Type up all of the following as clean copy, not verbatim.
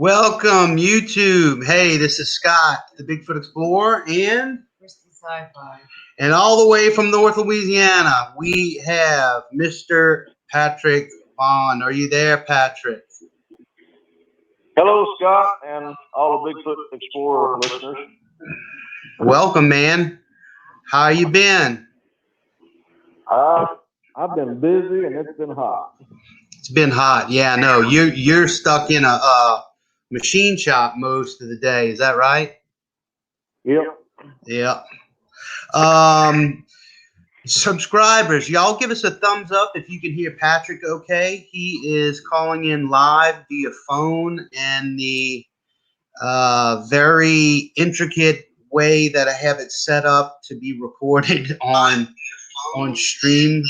Welcome, YouTube. Hey, this is Scott, the Bigfoot Explorer, and Sci-Fi. And all the way from North Louisiana, we have Mr. Patrick Vaugn. Are you there, Patrick? Hello, Scott, and all the Bigfoot Explorer listeners. Welcome, man. How you been? I've been busy, and it's been hot. It's been hot. Yeah, no, you're stuck in a machine shop most of the day. Is that right? Yep. Yeah. Subscribers, y'all give us a thumbs up if you can hear Patrick okay. He is calling in live via phone, and the very intricate way that I have it set up to be recorded on stream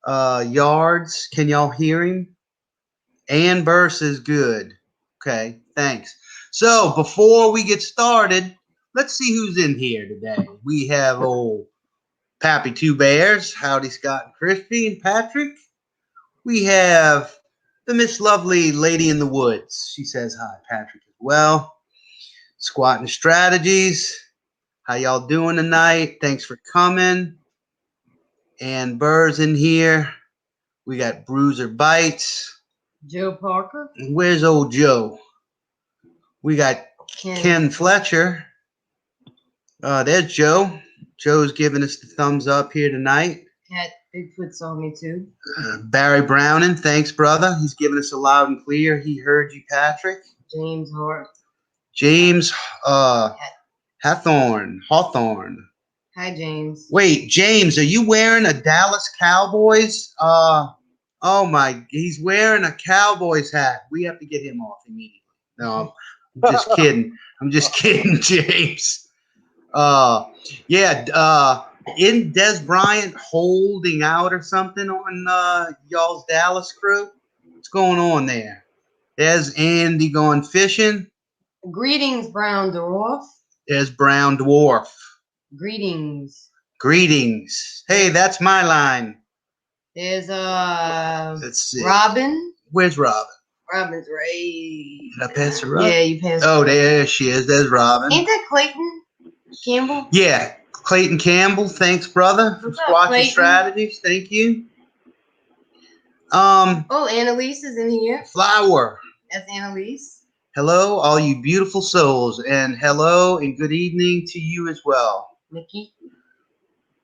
yards. Can y'all hear him? And verse is good. Okay, thanks. So before we get started, let's see who's in here today. We have old Pappy Two Bears. Howdy, Scott and Crispy and Patrick. We have the Miss Lovely Lady in the Woods. She says hi, Patrick, as well. Squatting Strategies. How y'all doing tonight? Thanks for coming. And Burr's in here. We got Bruiser Bites. Joe Parker. Where's old Joe? We got Ken Fletcher. There's Joe. Joe's giving us the thumbs up here tonight. Cat Bigfoot saw me too. Barry Browning, thanks, brother. He's giving us a loud and clear. He heard you, Patrick. James Hart. James Hawthorne. Hi, James. Wait, James, are you wearing a Dallas Cowboys? Oh my, he's wearing a Cowboys hat. We have to get him off immediately. No, I'm just kidding. I'm just kidding, James. Isn't Des Bryant holding out or something on y'all's Dallas crew? What's going on there? There's Andy going fishing. Greetings, Brown Dwarf. There's Brown Dwarf. Greetings. Hey, that's my line. There's Let's see. Robin. Where's Robin? Robin's right. Did I pass her up? Yeah, you passed her. Oh, there she is. There's Robin. Ain't that Clayton Campbell? Yeah, Clayton Campbell. Thanks, brother, for Squatching Strategies. Thank you. Oh, Annalise is in here. Flower. That's Annalise. Hello, all you beautiful souls, and hello and good evening to you as well. Nikki.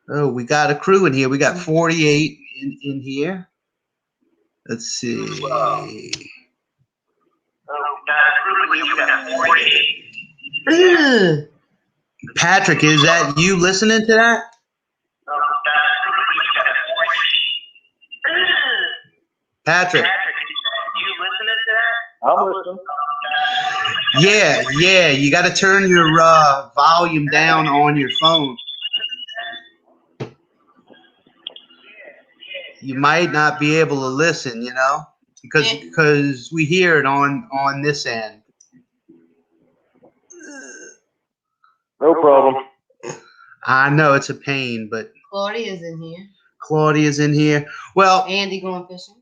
Oh, we got a crew in here. We got 48 in here. Let's see. Patrick, is that you listening to that? Patrick. I'm listening. Yeah. You got to turn your volume down on your phone. You might not be able to listen, because we hear it on this end. No problem. I know it's a pain, but Claudia's in here. Claudia's in here. Well, Andy going fishing.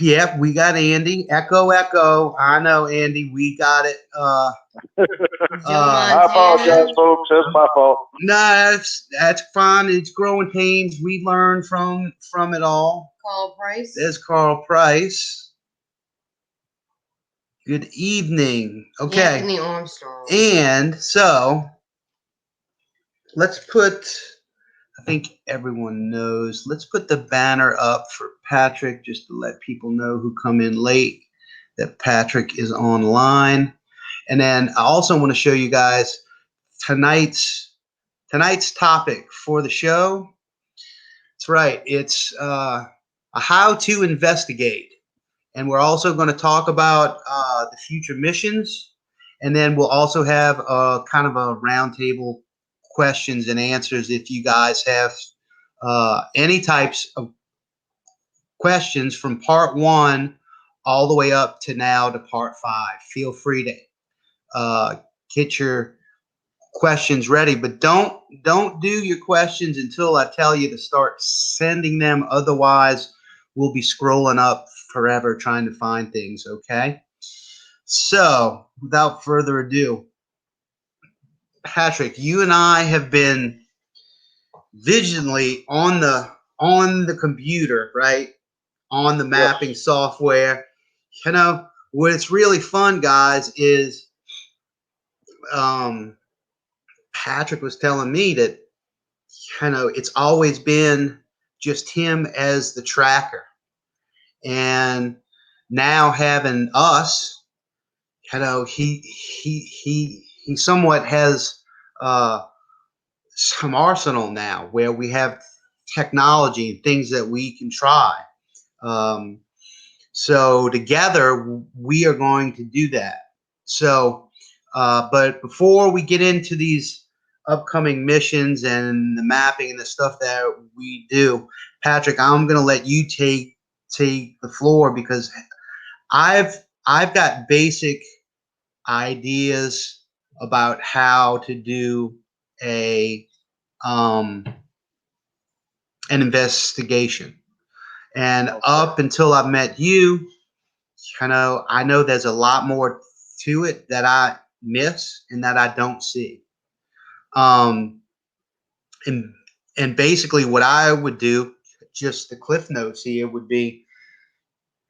Yep, we got Andy. Echo. I know, Andy. We got it. I apologize, folks. That's my fault. No, that's fine. It's growing pains. We learn from it all. Carl Price. There's Carl Price. Good evening. Okay. Anthony Armstrong. And so let's put, I think everyone knows, let's put the banner up for Patrick just to let people know who come in late that Patrick is online. And then I also want to show you guys tonight's topic for the show. That's right. It's a how to investigate. And we're also going to talk about the future missions. And then we'll also have a kind of a roundtable questions and answers if you guys have any types of questions from part 1 all the way up to now to part 5. Feel free to get your questions ready, but don't do your questions until I tell you to start sending them. Otherwise, we'll be scrolling up forever trying to find things, okay? So, without further ado, Patrick, you and I have been vigilantly on the computer, right? On the mapping software. You know, what's really fun, guys, is Patrick was telling me that, you know, it's always been just him as the tracker. And now having us, you know, he somewhat has some arsenal now where we have technology and things that we can try. So together we are going to do that. So, but before we get into these upcoming missions and the mapping and the stuff that we do, Patrick, I'm going to let you take the floor because I've got basic ideas about how to do a an investigation. And up until I met you, I know there's a lot more to it that I miss and that I don't see. Um, and and basically, what I would do, just the cliff notes here, would be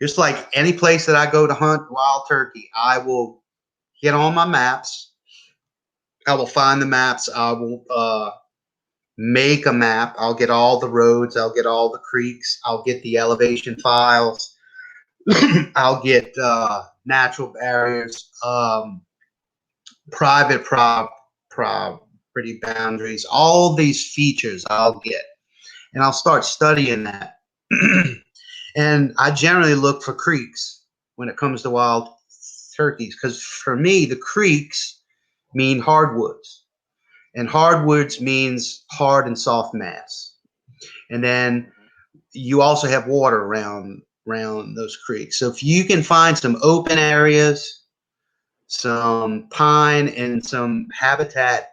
just like any place that I go to hunt wild turkey. I will get on my maps. I will find the maps. I will make a map. I'll get all the roads. I'll get all the creeks. I'll get the elevation files. I'll get natural barriers, private property boundaries, all these features I'll get. And I'll start studying that. And I generally look for creeks when it comes to wild turkeys because for me, the creeks mean hardwoods. And hardwoods means hard and soft mass. And then you also have water around those creeks. So if you can find some open areas, some pine and some habitat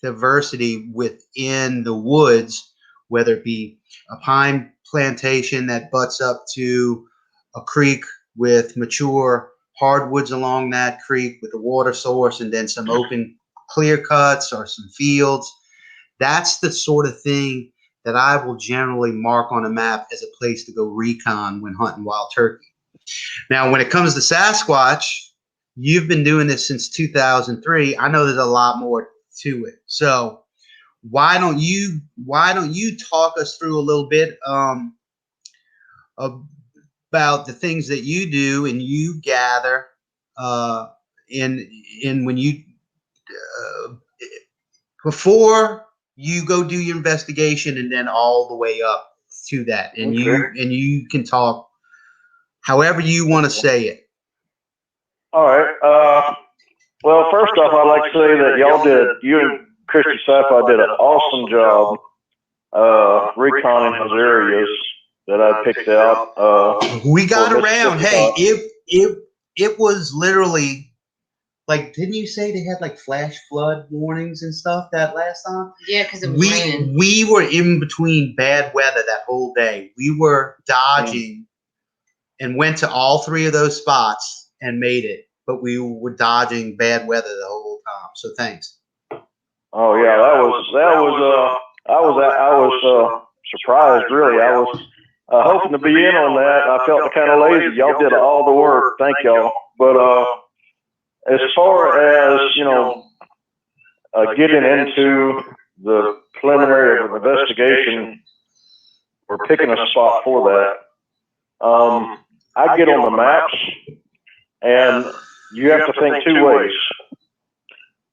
diversity within the woods, whether it be a pine plantation that butts up to a creek with mature hardwoods along that creek with a water source and then some open clear cuts or some fields, that's the sort of thing that I will generally mark on a map as a place to go recon when hunting wild turkey. Now, when it comes to Sasquatch, you've been doing this since 2003. I know there's a lot more to it. So why don't you talk us through a little bit about the things that you do and you gather in when you before you go do your investigation and then all the way up to that, and you can talk however you want to say it. All right. Well, first off, I'd like to say that you and Christy Sci-Fi did an awesome job reconning those areas that I picked out. We got around. Hey, it was literally like, didn't you say they had like flash flood warnings and stuff that last time? Yeah, because it was raining. We were in between bad weather that whole day. We were dodging and went to all three of those spots and made it, but we were dodging bad weather the whole time. So thanks. Oh yeah, I was surprised really. I was hoping to be in on that. I felt kind of lazy. Y'all did all the work. Thank y'all. But as far as getting into the preliminary of investigation, we're picking a spot for that. I get on the maps, and you have to think two ways.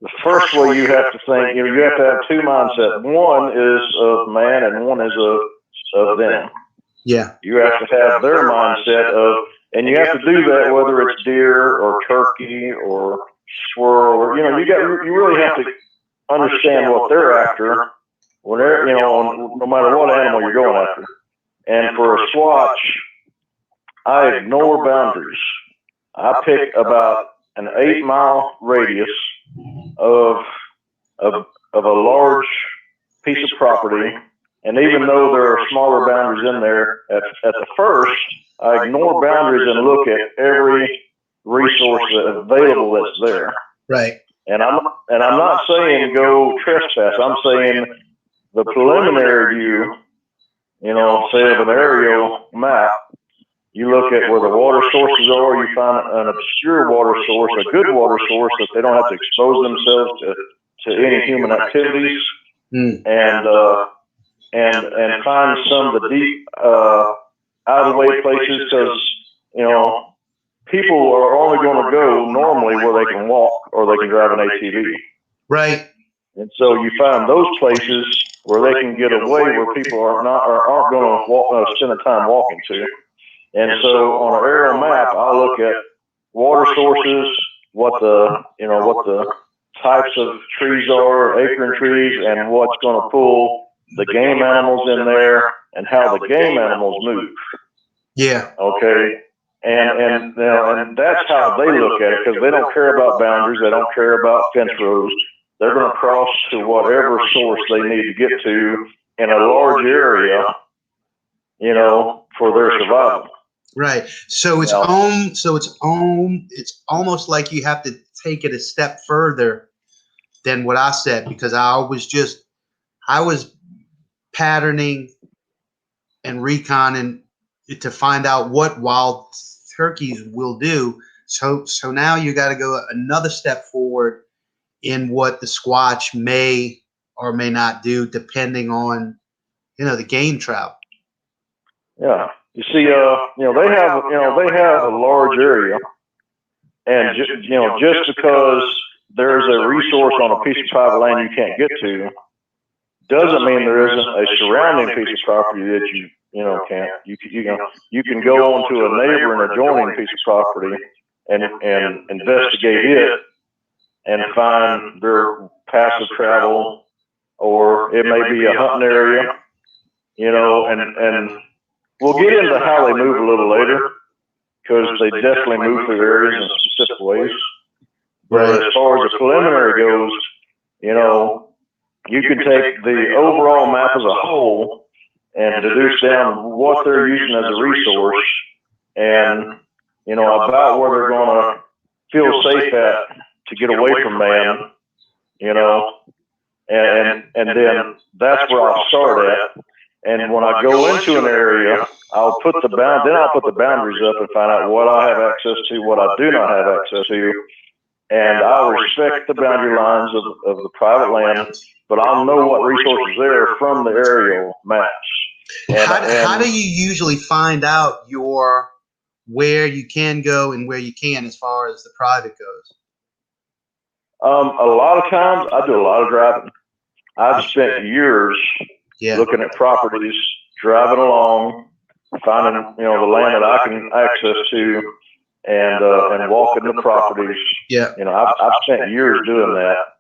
The first way you have to think, you have to have two mindsets. One is of man, and one is of them. Yeah. You have to have their mindset of, and you have to do that whether it's deer or turkey or squirrel, or you really have to understand what they're after. Whatever, no matter what animal you're going after. And for a Squatch, I ignore boundaries. I pick about an 8-mile radius of a large piece of property, and even though there are smaller boundaries in there, at the first, I ignore boundaries and look at every resource that's available that's there. Right. And I'm not saying go trespass. I'm saying the preliminary view, say of an aerial map, you look at where the water sources are, you find an obscure water source, a good water source that they don't have to expose themselves to any human activities, and find some of the deep, out of the way places, because, people are only going to go normally where they can walk or they can drive an ATV. Right. And so you find those places where they can get away, where people aren't going to spend the time walking to. And so on an aerial map, I look at water sources, what the types of trees are, acorn trees, and what's going to pull the game animals in there, and how the game animals move. Yeah. Okay. And that's how they look at it, because they don't care about boundaries, they don't care about fence rows. They're going to cross to whatever source they need to get to in a large area, for their survival. Right. So it's it's almost like you have to take it a step further than what I said, because I was patterning and reconning to find out what wild turkeys will do. So now you got to go another step forward in what the Squatch may or may not do, depending on the game travel. Yeah. You see, they have a large area, and just because there's a resource on a piece of private land you can't get to, doesn't mean there isn't a surrounding piece of property that you can't. You can go onto a neighbor and adjoining piece of property and investigate it and find their passive travel, or it may be a hunting area, and we'll get into how they move a little later, because they definitely move through areas in specific ways. But as far as the preliminary goes, you can take the overall map as a whole and deduce down what they're using as a resource, and about where they're going to feel safe at to get away from man, and then that's where I'll start at. And when I go into an area, I'll put the boundaries up and find out what I have access to, what I do not have access to, and I'll respect the boundary lines of the private land, but I'll know what resources there from the aerial maps. How do you usually find out where you can go and where you can, as far as the private goes? A lot of times I do a lot of driving. I've spent years looking at properties, driving along, finding the land that I can access to, and walking the properties. Yeah. I've spent years doing that.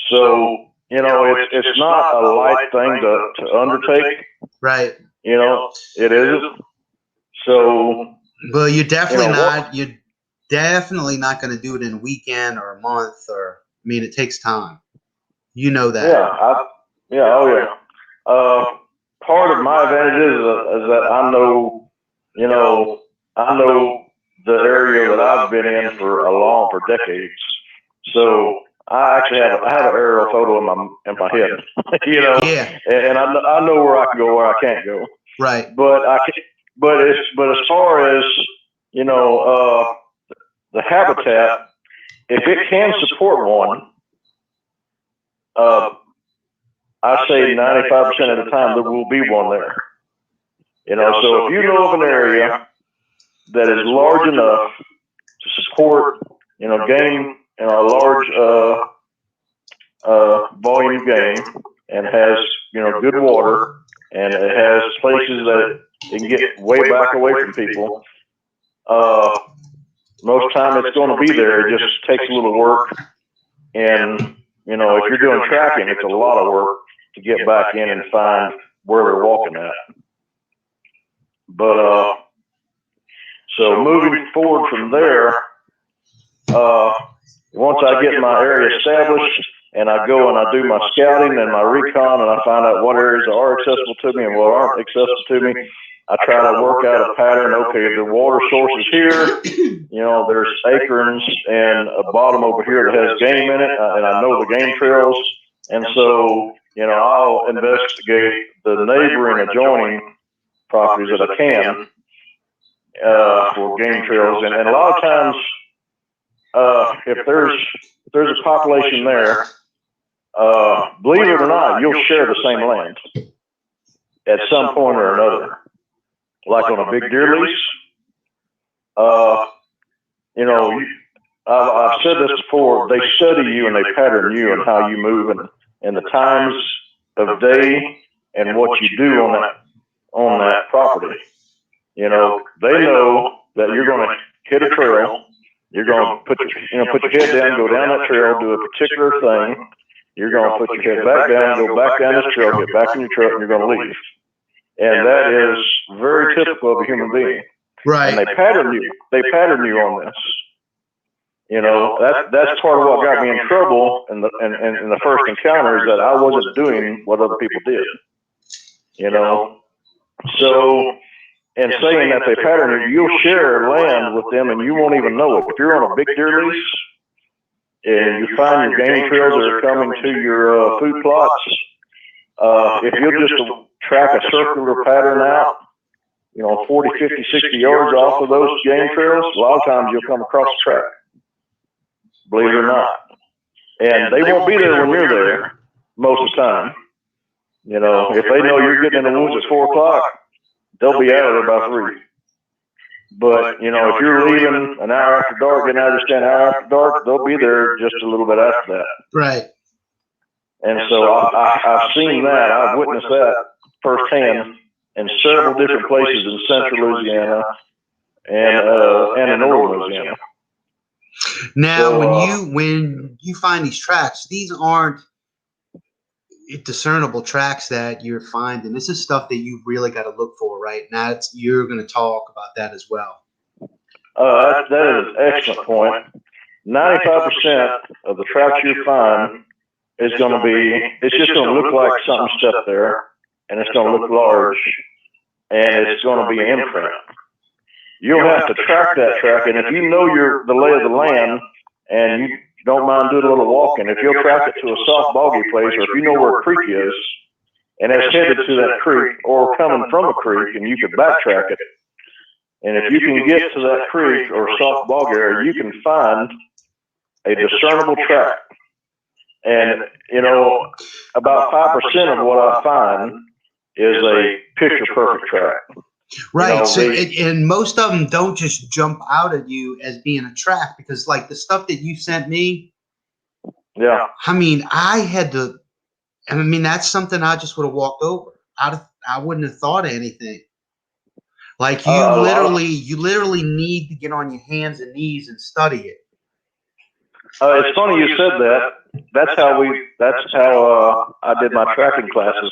So it's not a light thing to undertake. Right. It isn't. So. Well, you're definitely not. You're definitely not going to do it in a weekend or a month. It takes time. You know that. Yeah. Part of my advantage is that I know the area that I've been in for decades. So I actually have an aerial photo in my head, Yeah. and I know where I can go, where I can't go. Right. But as far as the habitat, if it can support one, I say 95% of the time there will be one there. So if you know of an area that is large enough to support, game, a large volume of game, and has, good water, and it has places that it can get way back away from people, most time it's going to be there. It just takes a little work, and if you're doing tracking, it's a lot of work to get back in and find where they're walking at. But so moving forward from there, once I get my area established, and I go and I do my scouting and my recon, and I find out what areas are accessible to me and what aren't accessible to me, I try to work out a pattern. Okay, the water source is here. You know, there's acorns and a bottom over here that has game in it, and I know the game trails. And so, you know, I'll investigate the neighboring adjoining properties that I can for game trails. And a lot of times, if there's a population there, believe it or not, you'll share the same land at some point or another. Like on a big deer lease, you know, I've said this before, they study you and they pattern you and how you move and the times of day and what you do on that property. You know, they know that you're going to hit a trail, you're going to put your head down, go down that trail, do a particular thing, you're going to put your head back down, go back down this trail, get back in your truck, and you're going to leave. And that is very typical of a human being. Right. And they pattern you. They pattern you on this. You know, that's part of what got me in trouble in the first encounter, is that I wasn't doing what other people did. You know, so in saying that they pattern you, you'll share land with them and you won't even know it. If you're on a big deer lease and you find your game trails that are coming to your food plots, if you'll just track a circular pattern out, you know, 40, 50, 60 yards off of those game trails, a lot of times you'll come across a track, believe it or not. And they won't be there when you're there most of the time. You know, if they know you're getting in the woods at 4 o'clock, they'll be out of there by 3. But, you know, if you're leaving an hour after dark, and I understand hour after dark, they'll be there just a little bit after that. Right. And so I've seen that. I've witnessed that firsthand in several different places in central Louisiana and in northern Louisiana. Now, So, when you find these tracks, these aren't discernible tracks that you're finding. This is stuff that you really got to look for, right? Now, you're going to talk about that as well. that is an excellent point. 95% of the tracks you find is going to be, it's just going to look like something stuck there, and it's going to look large, and it's going to be an imprint. You'll have to track that track, and if you know the lay of the land, and you don't mind doing a little walking, if you'll track it to a soft boggy place, or if you know where a creek is, and it's headed to that creek, or coming from a creek, and you can backtrack it, and if you can get to that creek or soft bog area, you can find a discernible track. And, you know, about 5% of what I find is a picture-perfect track. Right. You know, So, and most of them don't just jump out at you as being a track, because like the stuff that you sent me, yeah. I mean, that's something I just would have walked over. I wouldn't have thought of anything. Like you literally need to get on your hands and knees and study it. It's funny you said that. That's how I did my tracking classes.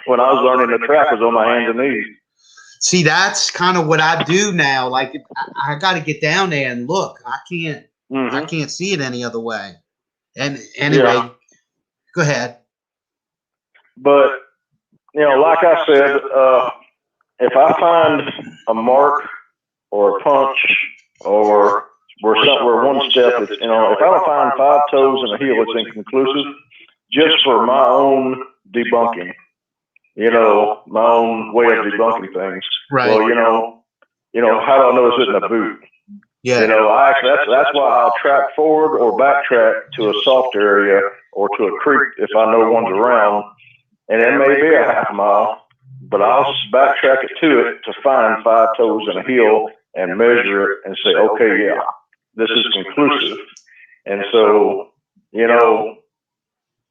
When I was learning the track, was on my hands and knees. See, that's kind of what I do now. Like I got to get down there and look. I can't see it any other way. And anyway, go ahead. But you know, like I said, if I find a mark or a punch or where one step is, you know, if I don't find 5 toes and a heel, it's inconclusive, just for my own debunking, you know, my own way of debunking things. Right. Well, you know, how do I know it's in a boot? Yeah. You know, that's why I'll track forward or backtrack to a soft area or to a creek if I know one's around, and it may be a half mile, but I'll backtrack it to find 5 toes and a heel and measure it and say, okay, yeah, this is conclusive. And so, you know,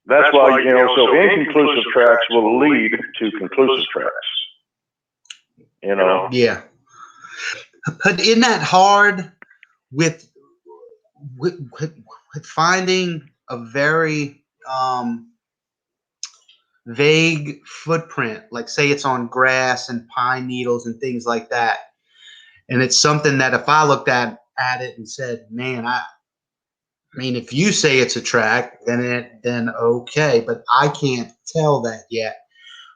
that's why, you know, so inconclusive tracks will lead to conclusive tracks. You know? Yeah. But isn't that hard with finding a very vague footprint, like say it's on grass and pine needles and things like that, and it's something that if I looked at it and said, man, I mean, if you say it's a track, then okay, but I can't tell that yet.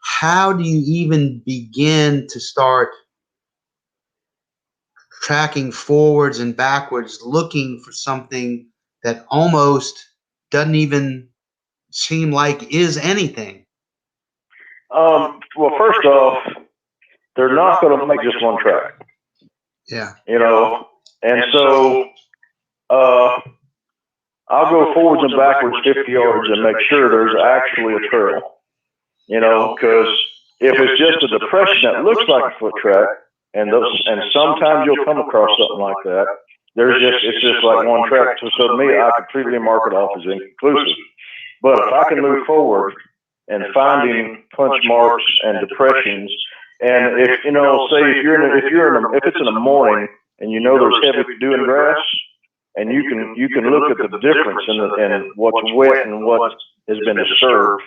how do you even begin to start tracking forwards and backwards, looking for something that almost doesn't even seem like is anything? Well, first off, they're not going to make just one track. Yeah. You know, and so I'll go forwards and backwards 50 yards and make sure there's actually a trail. You know, because if it's just a depression that looks like a foot track, and sometimes you'll come across something like that, it's just like one track. So to me, I completely mark it off as inconclusive. But if I can move forward and finding punch marks and depressions, and if you know, say if it's in the morning and you know there's heavy dew and grass, and you can look at the difference in what's wet and what has been disturbed,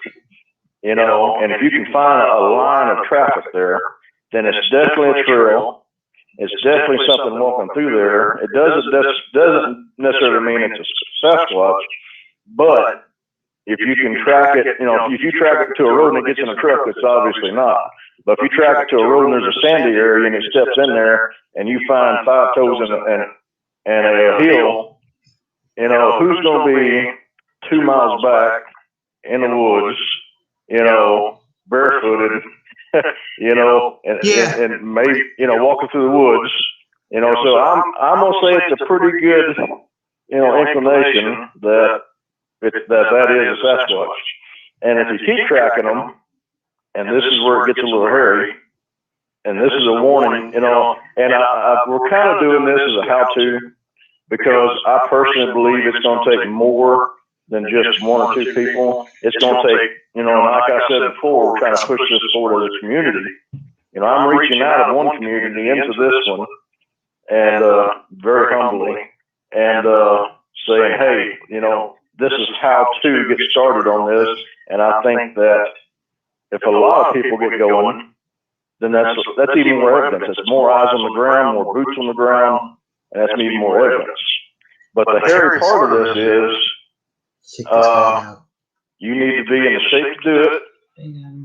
you know, and if you can find a line of traffic there, then it's definitely a trail. It's definitely something walking through there. It doesn't necessarily mean it's a Sasquatch, but if you can track it, you know, if you track it to a road and it gets in a truck, it's obviously not. But if you track it to a road and there's a sandy area and it steps in there and you find 5 toes and a hill, you know, who's going to be 2 miles back in the woods, you know, barefooted, you know, and maybe, you know, walking through the woods, you know, so I'm going to say it's a pretty good, you know, inclination that is a Sasquatch. And if you keep tracking them, and this is where it gets a little hairy, and this is a warning, you know, and we're kind of doing this as a how-to, because I personally believe it's going to take more than just 1 or 2 people. It's going to take, you know, and like I said before, we're trying to push this forward as a community. You know, I'm reaching out of one community into this one, and very humbly, and saying, hey, you know, this is how to get started on this. And I think that if a lot of people get going, then that's even more evidence. It's more eyes on the ground, more boots on the ground, and that's even more evidence. But the hairy part of this is you need to be in the shape to do it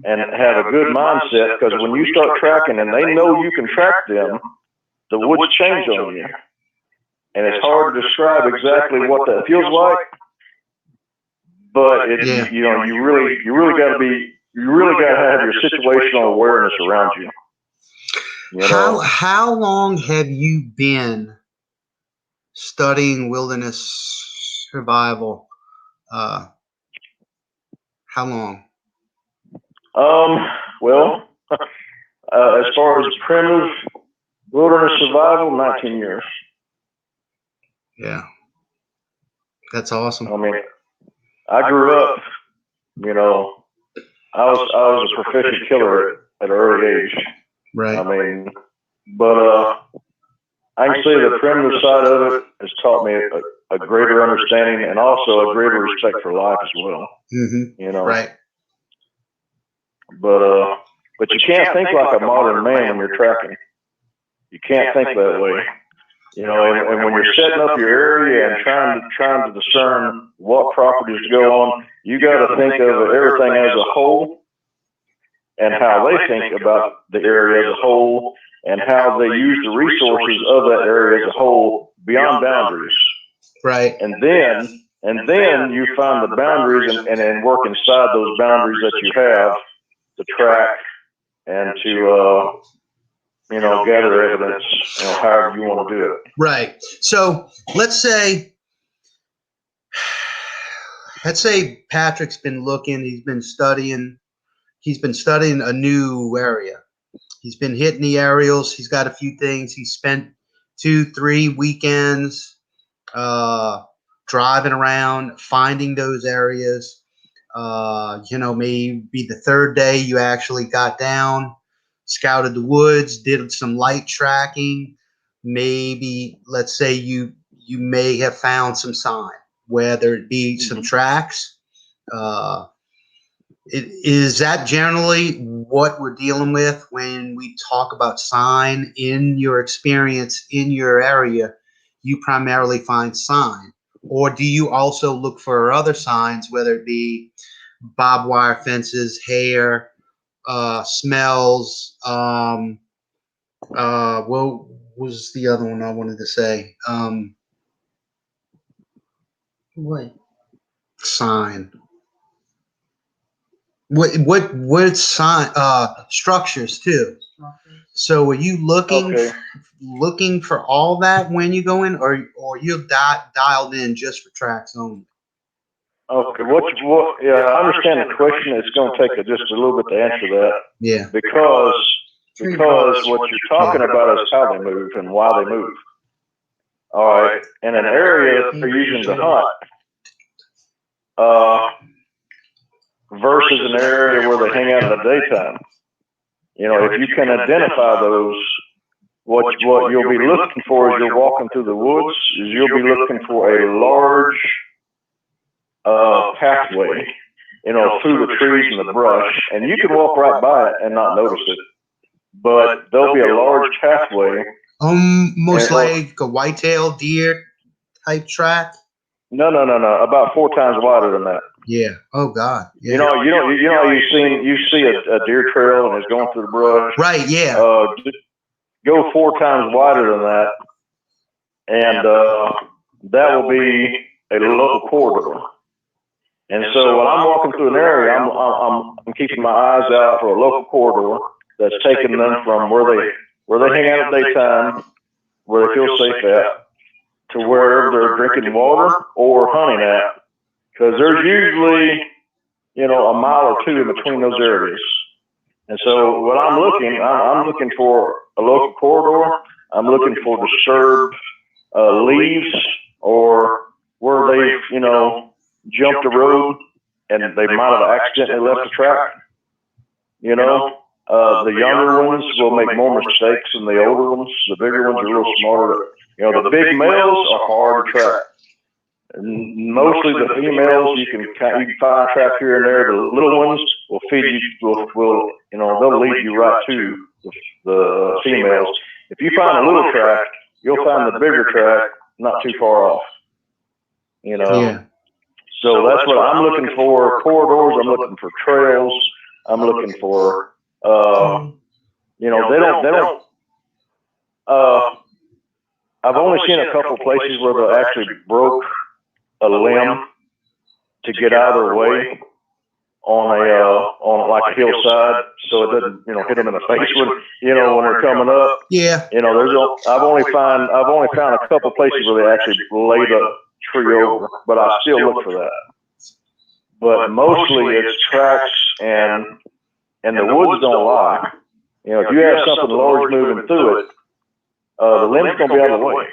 and have a good mindset, because when you start tracking and they know you can track them, the woods change on you. And it's hard to describe exactly what that feels like, but you know, you really got to have your situational awareness around you. You know? How long have you been studying wilderness survival? How long? Well, as far as primitive wilderness survival, 19 years. Yeah, that's awesome. I mean, I grew up, you know, I was a proficient killer at an early age. Right. I mean, but I can say the primitive side of it has taught me a greater understanding and also a greater respect for life as well. Mm-hmm. You know, right. But you can't think like a modern man when you're tracking. You can't think that way. You know, and when you're setting up your area and trying to discern what properties to go on, you got to think of everything as a whole and how they think about the area as a whole and how they use the resources of that area as a whole beyond boundaries. Right. And then you find the boundaries and then work inside those boundaries that you have to track and to you know, gather evidence, you know, however you want to do it. Right. So let's say Patrick's been looking, he's been studying a new area. He's been hitting the aerials. He's got a few things. He spent 2-3 weekends driving around, finding those areas. You know, maybe the 3rd day you actually got down, scouted the woods, did some light tracking. Maybe, let's say you may have found some sign, whether it be some tracks. Is that generally what we're dealing with when we talk about sign? In your experience in your area, you primarily find sign, or do you also look for other signs, whether it be barbed wire fences, hair, smells. What was the other one I wanted to say? What? Sign. What sign? Structures too. So are you looking for all that when you go in, or you're dialed in just for tracks only? Okay, yeah, I understand the question. It's going to take just a little bit to answer that. Yeah. Because what you're talking about is how they move and why they move. All right, in an area that they're using to hunt, versus an area where they hang out in the daytime. You know, if you can identify those, what you'll be looking for as you're walking through the woods is you'll be looking for a large pathway, you know, through the trees and the brush, and you can walk right by it and not notice it. But there'll be a large pathway. Most like a whitetail deer type track. No. About 4 times wider than that. Yeah. Oh God. Yeah. You see a deer trail and it's going through the brush. Right. Yeah. Go 4 times wider than that, and that will be a local corridor. And so when I'm walking through an area, I'm keeping my eyes out for a local corridor that's taking them from where they hang out at daytime, where they feel safe at, to wherever they're drinking water or hunting at, because there's usually, you know, a mile or 2 in between those areas. And so when I'm looking for a local corridor. I'm looking for disturbed leaves, or where they've, you know, jumped a road and they might have accidentally left a track. You know, the younger ones will make more mistakes than the older ones. The bigger ones are a little smarter. You know, the big males are hard to track. And mostly the females, you can find a track here and there. The little ones will feed you, will you know, they'll lead you right to the females. If you find a little track, you'll find the bigger track not too far off. You know, Yeah. So that's what I'm looking for. Corridors. I'm looking for trails. I'm looking for, you know, they don't. I've only seen a couple places where they actually broke a limb to get out of their way on like a hillside, so it doesn't, you know, hit them in the face when, you know, when they're coming up. Yeah. You know, I've only found a couple places where they actually laid a tree over, but I still look for that. But mostly it's tracks, and the woods don't lie. You know, if you have something large moving through it, the limb's gonna be out of the way.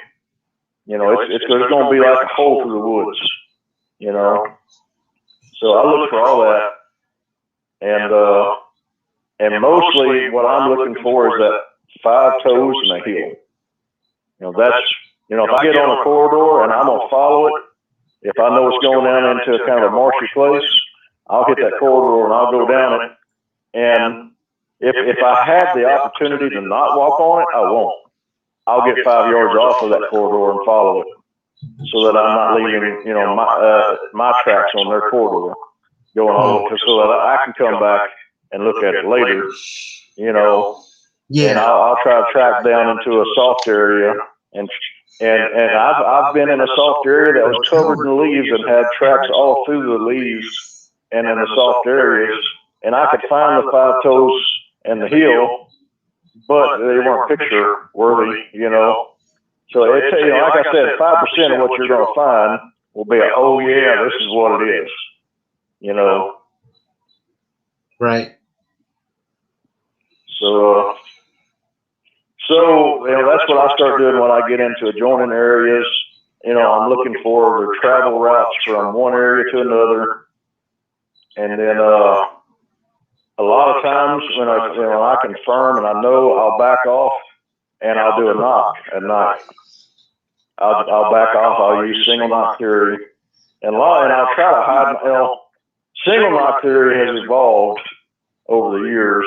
You know, it's gonna be like a hole through the woods. You know, so I look for all that, and mostly what I'm looking for is that 5 toes and a heel. You know, that's, you know, if I get on a corridor and I'm gonna follow it, if I know it's going down into a kind of a marshy place, I'll hit that corridor and I'll go down it. And if I have the opportunity to not walk on it, I won't. I'll get 5 yards off of that corridor and follow it, so that I'm not leaving, you know, my tracks on their corridor going all over, so that I can come back and look at it later, you know. Yeah. And I'll try to track down into a soft area, and I've been in a soft area that was covered in leaves and had tracks all through the leaves and in the soft areas, and I could find the 5 toes and the heel, but they weren't picture worthy, you know. So it's, you know, like I said, 5% of what you're going to find will be, oh yeah, this is what it is, you know. Right. So you know, that's what I start doing when I get into adjoining areas. You know, I'm looking for their travel routes from one area to another, and then a lot of times when I confirm and I know, I'll back off and I'll do a knock at night. I'll back off. I'll use single knock theory, and I'll try to hide. You know, single knock theory has evolved over the years,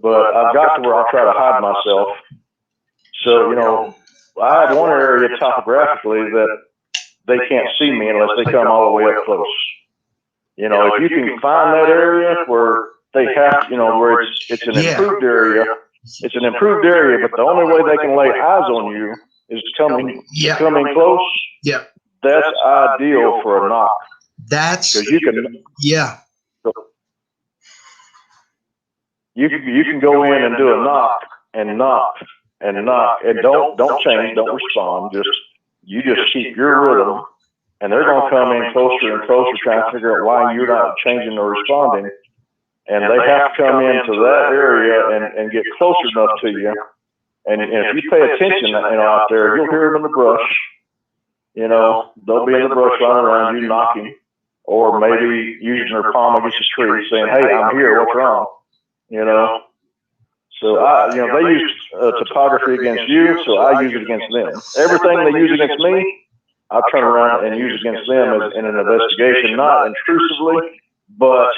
but I've got to where I try to hide myself. So, you know, I have one area topographically that they can't see me unless they come all the way up close. You know, if you can find that area where they have, where it's an improved area. It's an improved area, but the only way they can lay eyes on you is coming close. Yeah. That's ideal for a knock. That's because you can. Yeah. You can go in and do a knock and knock and knock and don't change, don't respond. You just keep your rhythm, and they're gonna come in closer and closer, trying to figure out why you're not changing or responding. And they have to come into that area and get closer enough to you. And if you pay attention, out there, you'll hear them in the brush. They'll be in the brush running around you, knocking, or maybe using their palm against a tree, saying, "Hey, I'm here. What's wrong?" So they use topography against you, so I use it against them. Everything they use against me, I turn around and use against them in an investigation, not intrusively, but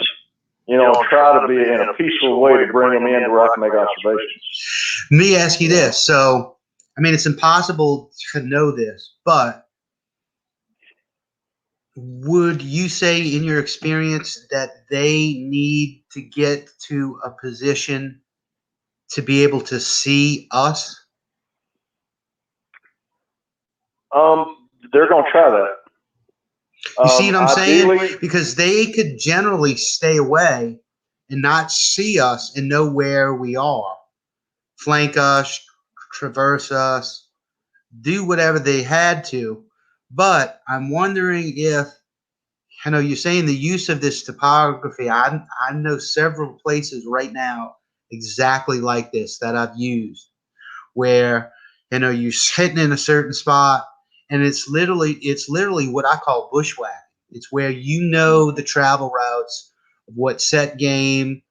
try to be in a peaceful way to bring them in where I can make observations. Let me ask you this. So, it's impossible to know this, but would you say in your experience that they need to get to a position to be able to see us? They're going to try that. You see what I'm saying? Ideally, Because they could generally stay away and not see us and know where we are. Flank us, traverse us, do whatever they had to. But I'm wondering if, you're saying the use of this topography. I know several places right now exactly like this that I've used where, you're sitting in a certain spot and it's literally what I call bushwhacking. It's where the travel routes of what set game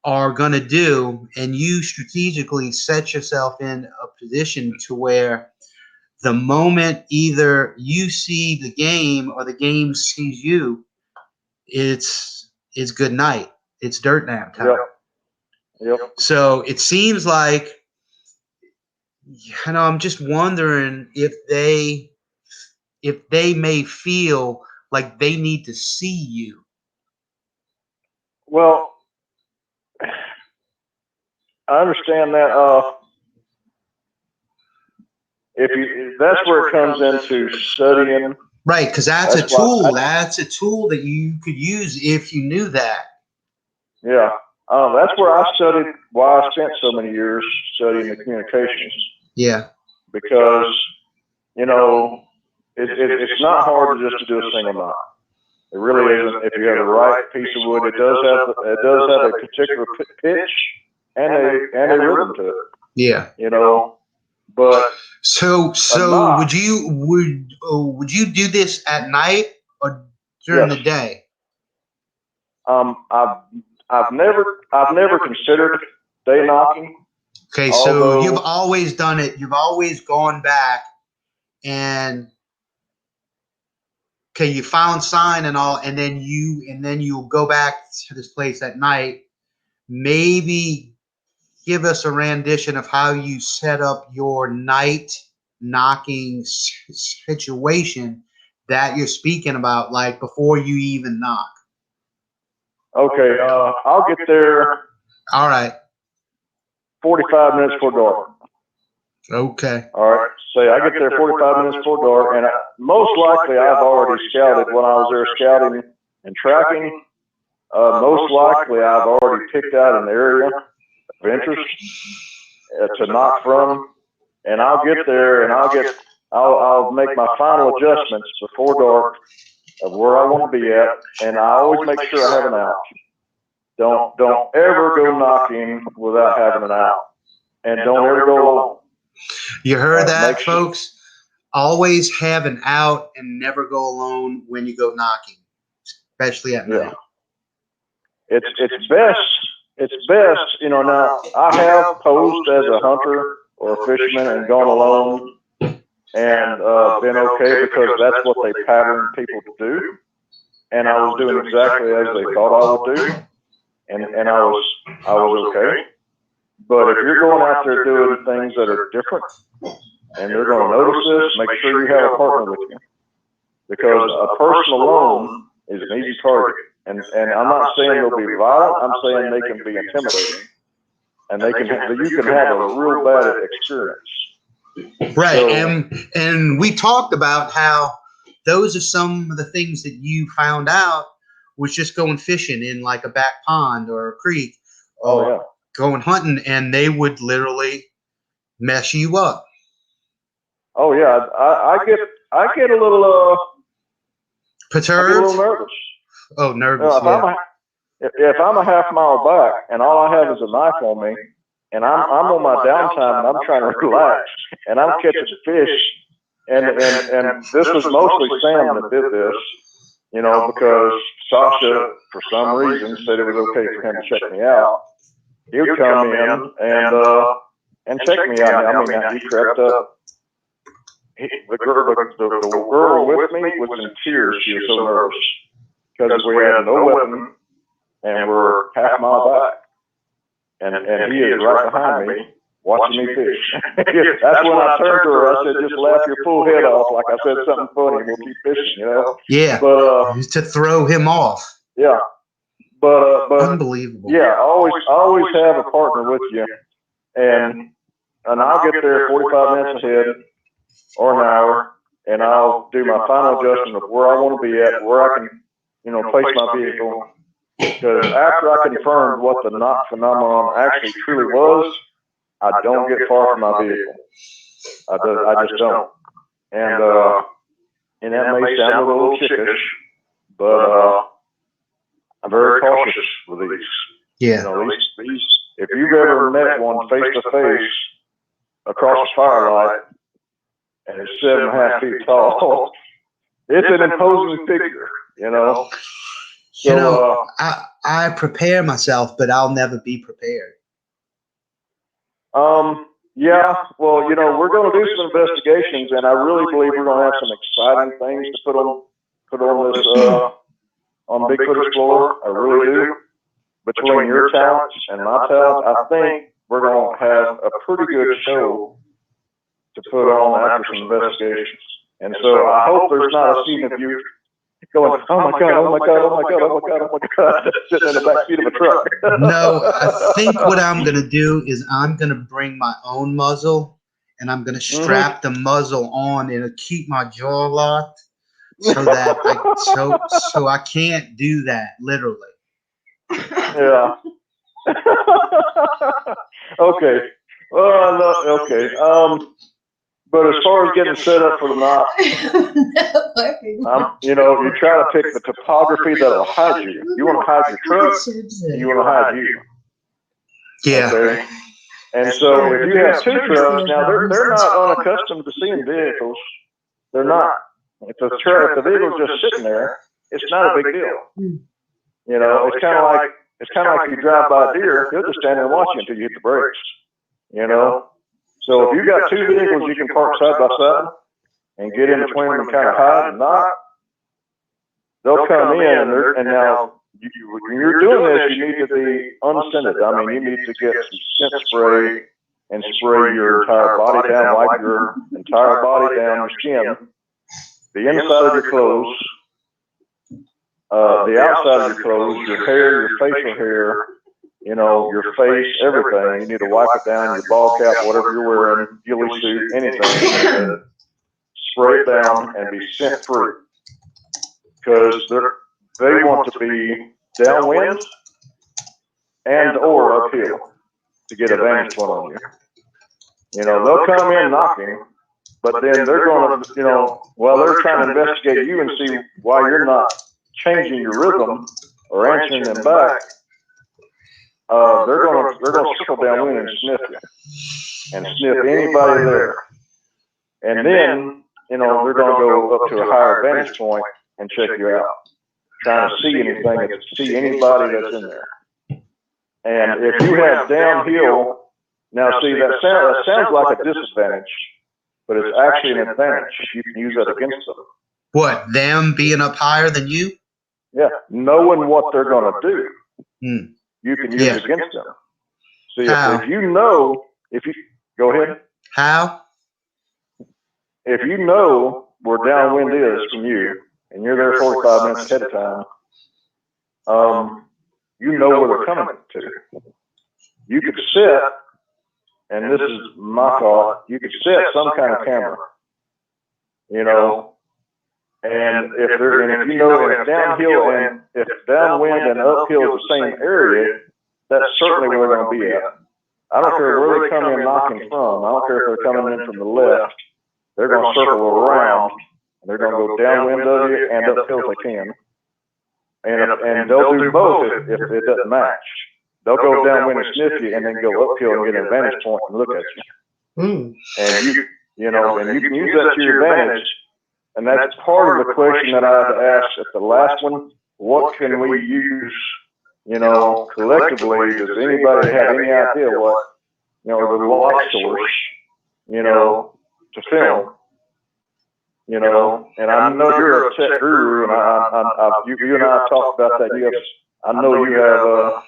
are going to do, and you strategically set yourself in a position to where the moment either you see the game or the game sees you, it's good night. It's dirt nap time. Yep. So it seems like, I'm just wondering if they may feel like they need to see you. Well, I understand that. That's where it comes into studying. Right, because that's a tool. That's a tool that you could use if you knew that. Yeah. That's where I studied, why I spent so many years studying the communications. Yeah. Because, it's not hard just to do a single knock. It really isn't. If you have the right piece of wood, it does have a particular pitch and a rhythm to it. Yeah. But so would you do this at night or during the day? I've never considered day knocking. Okay, so you've always done it. You've always gone back and you found sign and all, and then you'll go back to this place at night. Maybe give us a rendition of how you set up your night knocking situation that you're speaking about, like before you even knock. Okay, I'll get there. All right. 45 minutes before dark. Okay. All right. Say I get there 45 minutes before dark, and most likely I've already scouted when I was there scouting and tracking. Most likely I've already picked out an area of interest to knock from, and I'll get there and I'll make my final adjustments before dark of where I want to be at, and I always make sure I have an out. Don't ever go knocking without having an out, and don't ever go alone. You heard that, folks? Always have an out and never go alone when you go knocking, especially at night. It's best. It's best, now I have posed as a hunter or a fisherman and gone alone and been okay because that's what they pattern people to do. And I was doing exactly as they thought I would do. And I was okay. But if you're going out there doing things that are different and they're going to notice this, make sure you have a partner with you. Because a person alone is an easy target. And I'm not saying they'll be violent. I'm saying they can be intimidating, and you can have a real bad experience. Right. So, And we talked about how those are some of the things that you found out was just going fishing in like a back pond or a creek or going hunting, and they would literally mess you up. Oh yeah, I get a little Perturbed? I get a little nervous. Oh, nervous. If I'm a half mile back and all I have is a knife on me, and I'm on my downtime and I'm trying to relax and I'm catching fish, and this was mostly Sam that did this, you know, because Sasha for some reason said it was okay for him to check me out. He would come in and check me out. I mean, he crept up. The girl with me was in tears. She was so nervous because we had no weapon and we're half a mile back, and he is right behind me watching me fish. That's when I turned to her. I said, "Just laugh your full head off, like I said something funny. We'll keep fishing, you know." Yeah. But to throw him off. Yeah. But unbelievable. Yeah, always have a partner with you, and I'll get there 45 minutes ahead or an hour, and I'll do my final adjustment of where I want to be at, where I can, you know, place my vehicle. Because after I confirmed what the knock phenomenon actually truly was, I don't get far from my vehicle. I just don't. And that may sound a little chickish, but I'm very cautious with these. Yeah. You know, these. If you've ever met one face to face across the firelight, and it's 7.5 feet tall, it's an imposing figure. You know. So, you know, I prepare myself, but I'll never be prepared. Yeah, well, you know, we're going to do some investigations, and I really believe we're going to have some exciting things to put on this on Bigfoot Explorer. I really do. Between your talents and my talent, I think we're going to have a pretty good show to put on after some investigations. And so I hope there's not a scene of you going, "Oh my God, oh my God, oh my God, oh my God, oh my God," sitting in the back seat of a truck. No, I think what I'm going to do is I'm going to bring my own muzzle, and I'm going to strap the muzzle on and keep my jaw locked so that so I can't do that, literally. Yeah. Okay. Well, okay. But as far as getting set up for the knot, you know, you try to pick the topography that'll hide you. You want to hide your truck, and you want to hide you. Yeah. Okay. And so if you have two trucks, now they're not unaccustomed to seeing vehicles. They're not. If the vehicle's just sitting there, it's not a big deal. You know, it's kind of like you drive by a deer, he'll just stand there and watch you until you hit the brakes. You know. So if you got two vehicles, you can park side by side and get in between them and kind of hide and not. They'll come in, and now when you're doing this, you need to be unscented. I mean, you need to get some scent spray and spray your entire body down, wipe your entire body down, your skin, the inside of your clothes, the outside of your clothes, your hair, your facial hair, you know, your face, everything. You need to wipe it down, your ball cap, whatever you're wearing, ghillie suit, anything. Spray it down and be scent free. Because they want to be downwind and or uphill to get a vantage point on you. You know, they'll come in knocking, but then they're going to, you know, they're trying to investigate you and see why you're not changing your rhythm or answering them back. They're going to circle downwind and sniff you, and sniff anybody there. And then, you know, they're going to go up to a higher vantage point and check you out, trying to see anything, see anybody that's in there. And if you have downhill, now see, that sounds like a disadvantage, but it's actually an advantage. You can use that against them. What, them being up higher than you? Yeah, knowing what they're going to do. You can use it against them. See, if you know, go ahead. How? If you know where downwind is from you, and you're there 45 minutes ahead of time, you know where they're coming to. You could set, and this is my thought, you could set some kind of camera, you know, and if you know, if downhill and if downwind and uphill is the same area, that's certainly where they're going to be at. I don't care where they come in knocking from. I don't care if they're coming in from the left. They're going to circle around. And they're going to go downwind of you and uphill if they can. And they'll do both if it doesn't match. They'll go downwind and sniff you, and then go uphill and get an advantage point and look at you. And you know, and you can use that to your advantage. And that's part of the question that I had asked at the last one. What can we use, you know, collectively? Does anybody have any idea what, you know, the light source, you know, to film? You know, and I know you're a tech guru, and you and I have talked about that. I know you have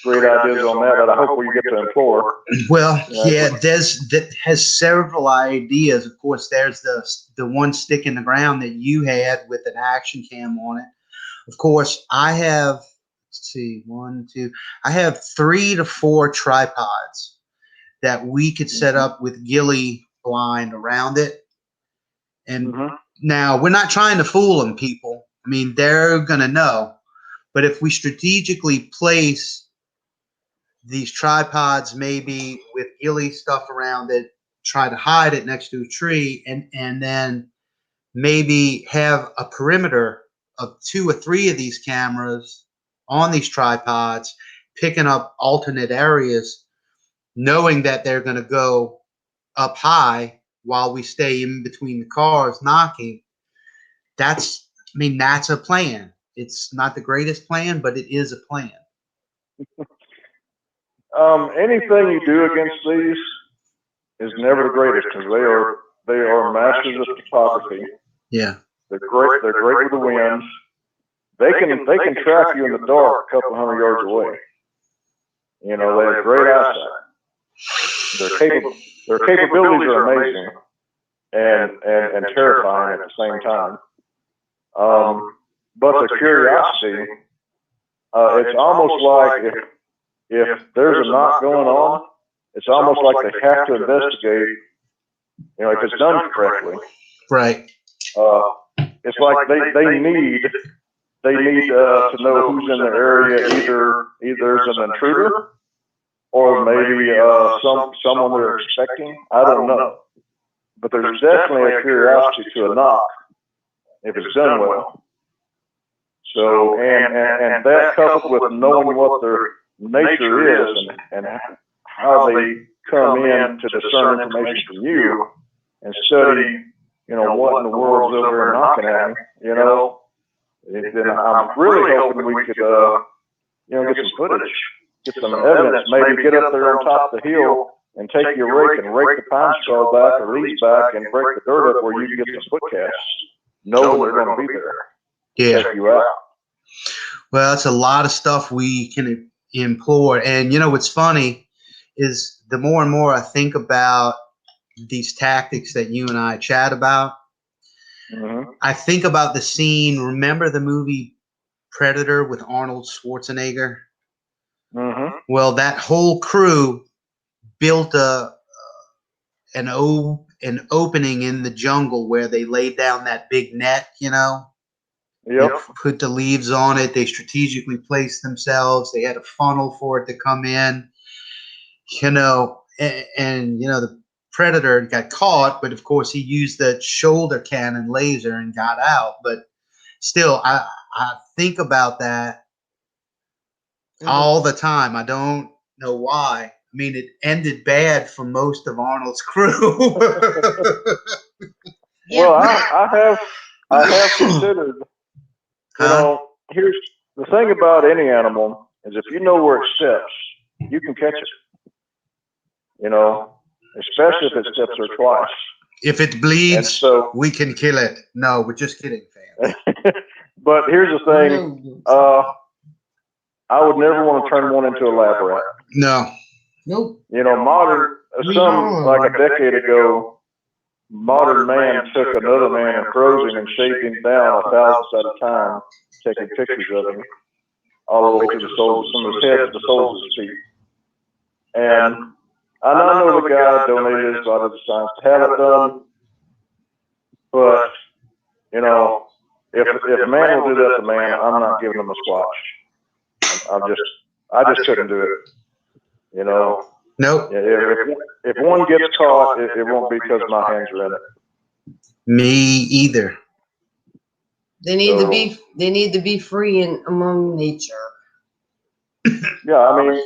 great ideas on that I hope we get to employ. Well, yeah, that has several ideas. Of course, there's the one stick in the ground that you had with an action cam on it. Of course, I have, let's see, I have 3 to 4 tripods that we could set up with ghillie blind around it. And now we're not trying to fool them, people. I mean, they're going to know. But if we strategically place these tripods, maybe with ghillie stuff around it, try to hide it next to a tree, and then maybe have a perimeter of 2 or 3 of these cameras on these tripods, picking up alternate areas, knowing that they're going to go up high while we stay in between the cars knocking. That's a plan. It's not the greatest plan, but it is a plan. Anything you do against these is never the greatest, because they are masters of topography. Yeah, they're great. They're great with the winds. They can track you in the dark a couple hundred yards away. You know, they have great eyesight. Their capabilities are amazing and terrifying at the same time. But their curiosity, it's almost like if there's a knock going on, it's almost like they have to investigate, you know, if it's done correctly. Right. It's like they need to know who's in the area. Either it's an intruder or maybe someone they're expecting. I don't know. But there's definitely a curiosity to a knock if it's done well. So and that coupled with knowing what their nature is and how they come in to discern information from you and study, you know, what in the world's over there knocking at me, you know, then I'm really hoping we could, you know, get some footage, get some evidence, maybe get up there on top of the hill and take your rake and rake the pine straw back or leaves back and break the dirt up where you can get some foot casts, knowing they're going to be there. Yeah. Check you out. Well, it's a lot of stuff we can employ. And, you know, what's funny is the more and more I think about these tactics that you and I chat about, I think about the scene. Remember the movie Predator with Arnold Schwarzenegger? Well, that whole crew built an opening in the jungle where they laid down that big net, you know. Yep. They put the leaves on it. They strategically placed themselves. They had a funnel for it to come in, you know, and you know, the Predator got caught, but of course he used the shoulder cannon laser and got out. But still, I think about that all the time. I don't know why. I mean, it ended bad for most of Arnold's crew. Well, I have considered. You know, here's the thing about any animal is if you know where it steps, you can catch it. You know, especially if it steps there twice. If it bleeds, we can kill it. No, we're just kidding, fans. But here's the thing. I would never want to turn one into a lab rat. No. Nope. You know, like a decade ago, modern man took another man and froze him and shaved him down 1,000 at a time, taking pictures of him. all the way to the soles, from his head to the soles of his feet. And I know the guy donated his body to science to have it done, but, you know, if a man will do that to man, I'm not giving him a squatch. I just couldn't do it, you know. Nope. If one gets caught, it won't be because my hands are in it. Me either. They need to be free and among nature. Yeah, I mean,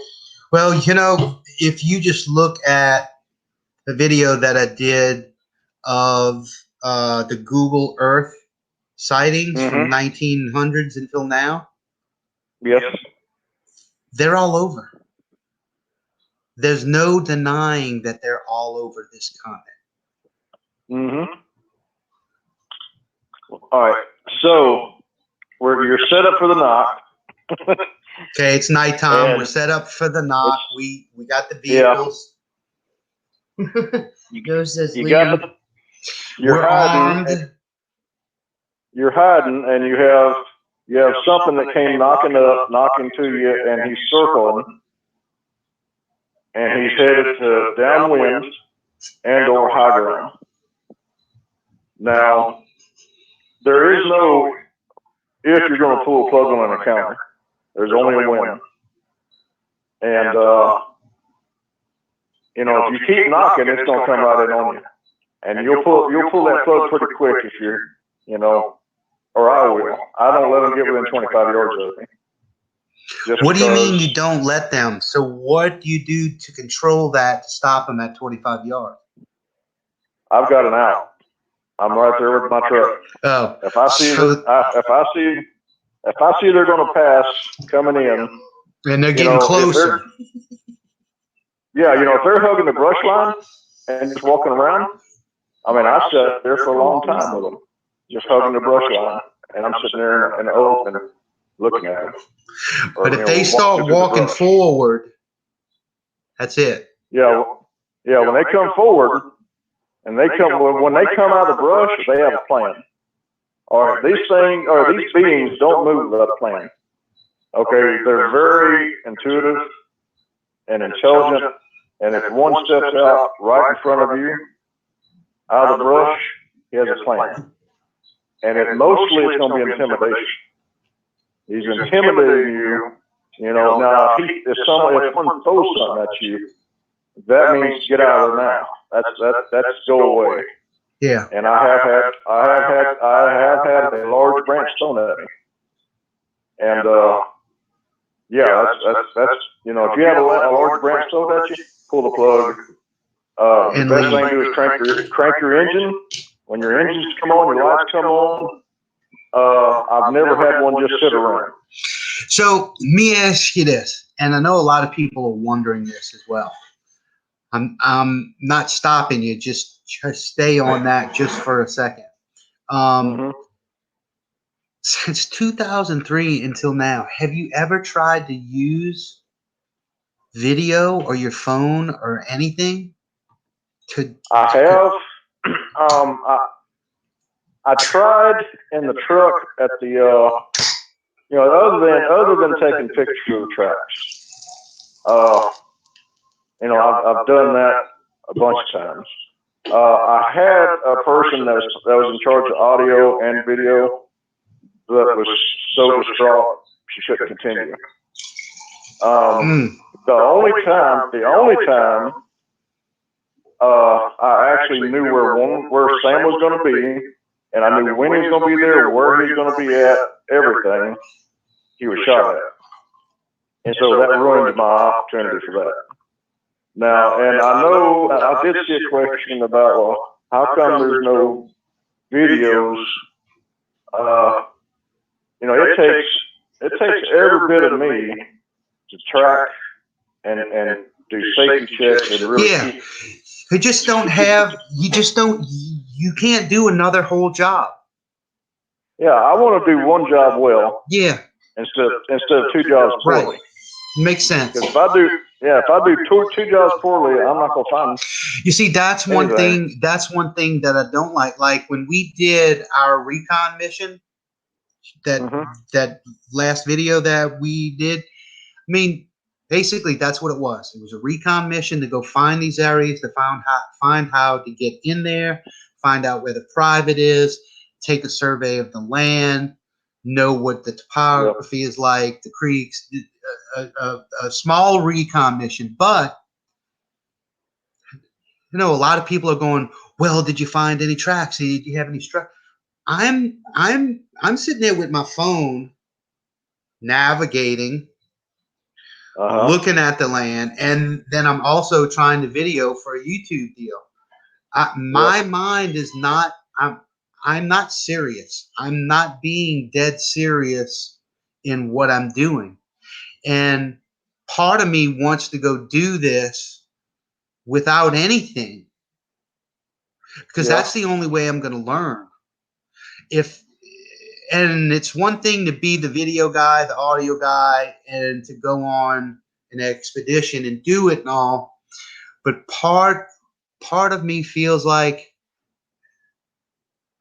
Well, you know, if you just look at the video that I did of the Google Earth sightings from 1900s until now, yes, they're all over. There's no denying that they're all over this continent. All right, so you're set up for the knock. Okay, it's nighttime. And we're set up for the knock. We got the vehicles. You're hiding. You're hiding, and you have something that came knocking to you, and he's circling, and he's headed to downwind and or high ground. Now, there is no if you're going to pull a plug on an encounter. There's only a when. And you know, if you keep knocking, it's going to come right in on you, and you'll pull that plug pretty quick if you're, you know, or I will. I don't let them get within 25 yards of me. What do you mean you don't let them? So what do you do to control that to stop them at 25 yards? I've got an out. I'm right there with my truck. Oh, if I see they're going to pass coming in, and they're getting closer. Yeah, you know, if they're hugging the brush line and just walking around, I mean, I sat there for a long time with them, just hugging the brush line, and I'm sitting there in the open looking at them. But if they start walking forward, that's it. Yeah, when they come forward, and when they come out of the brush, they have a plan. All right, these beings don't move without a plan. Okay, they're very intuitive and intelligent, and if one steps out right in front of you, out of the brush, he has a plan. And mostly it's going to be intimidation. He's intimidating you. You know, now if someone throws something at you, that means get out of there now. That's go away. Yeah. And I have had a large branch thrown at me. And yeah, that's you know, if you have a large branch thrown at you, pull the plug. The best thing to do is crank your engine. When your engines come on, your lights come on. I've never had one just sit around. So let me ask you this, and I know a lot of people are wondering this as well. I'm not stopping you. Just stay on that just for a second. Since 2003 until now, have you ever tried to use video or your phone or anything? I have. I tried in the truck at the, you know, other than taking pictures of the tracks. You know, I've done that a bunch of times. I had a person that was in charge of audio and video that was so distraught she couldn't continue. The only time I actually knew where Sam was going to be, and I knew when he was going to be there, where he was going to be at, everything, he was shot at. And so that ruined my opportunity for that. Now, and I know, I did see a question about, well, how come there's no videos? You know, it takes every bit of me to track and do safety checks and really keep. You just don't have, you can't do another whole job. Yeah, I want to do one job well. Yeah. Instead of two jobs poorly. Right. Makes sense. Because if I do two jobs poorly, I'm not gonna find. You see, that's one thing. That's one thing that I don't like. Like when we did our recon mission, that last video that we did. I mean, basically that's what it was. It was a recon mission to go find these areas, to find how to get in there, find out where the private is, take a survey of the land, know what the topography is like, the creeks, a small recon mission. But you know, a lot of people are going, well, did you find any tracks? Did you have any struck? I'm sitting there with my phone, navigating, looking at the land, and then I'm also trying to video for a YouTube deal. My mind is not. I'm not serious. I'm not being dead serious in what I'm doing, and part of me wants to go do this without anything, because that's the only way I'm going to learn. And it's one thing to be the video guy, the audio guy, and to go on an expedition and do it and all, but part of me feels like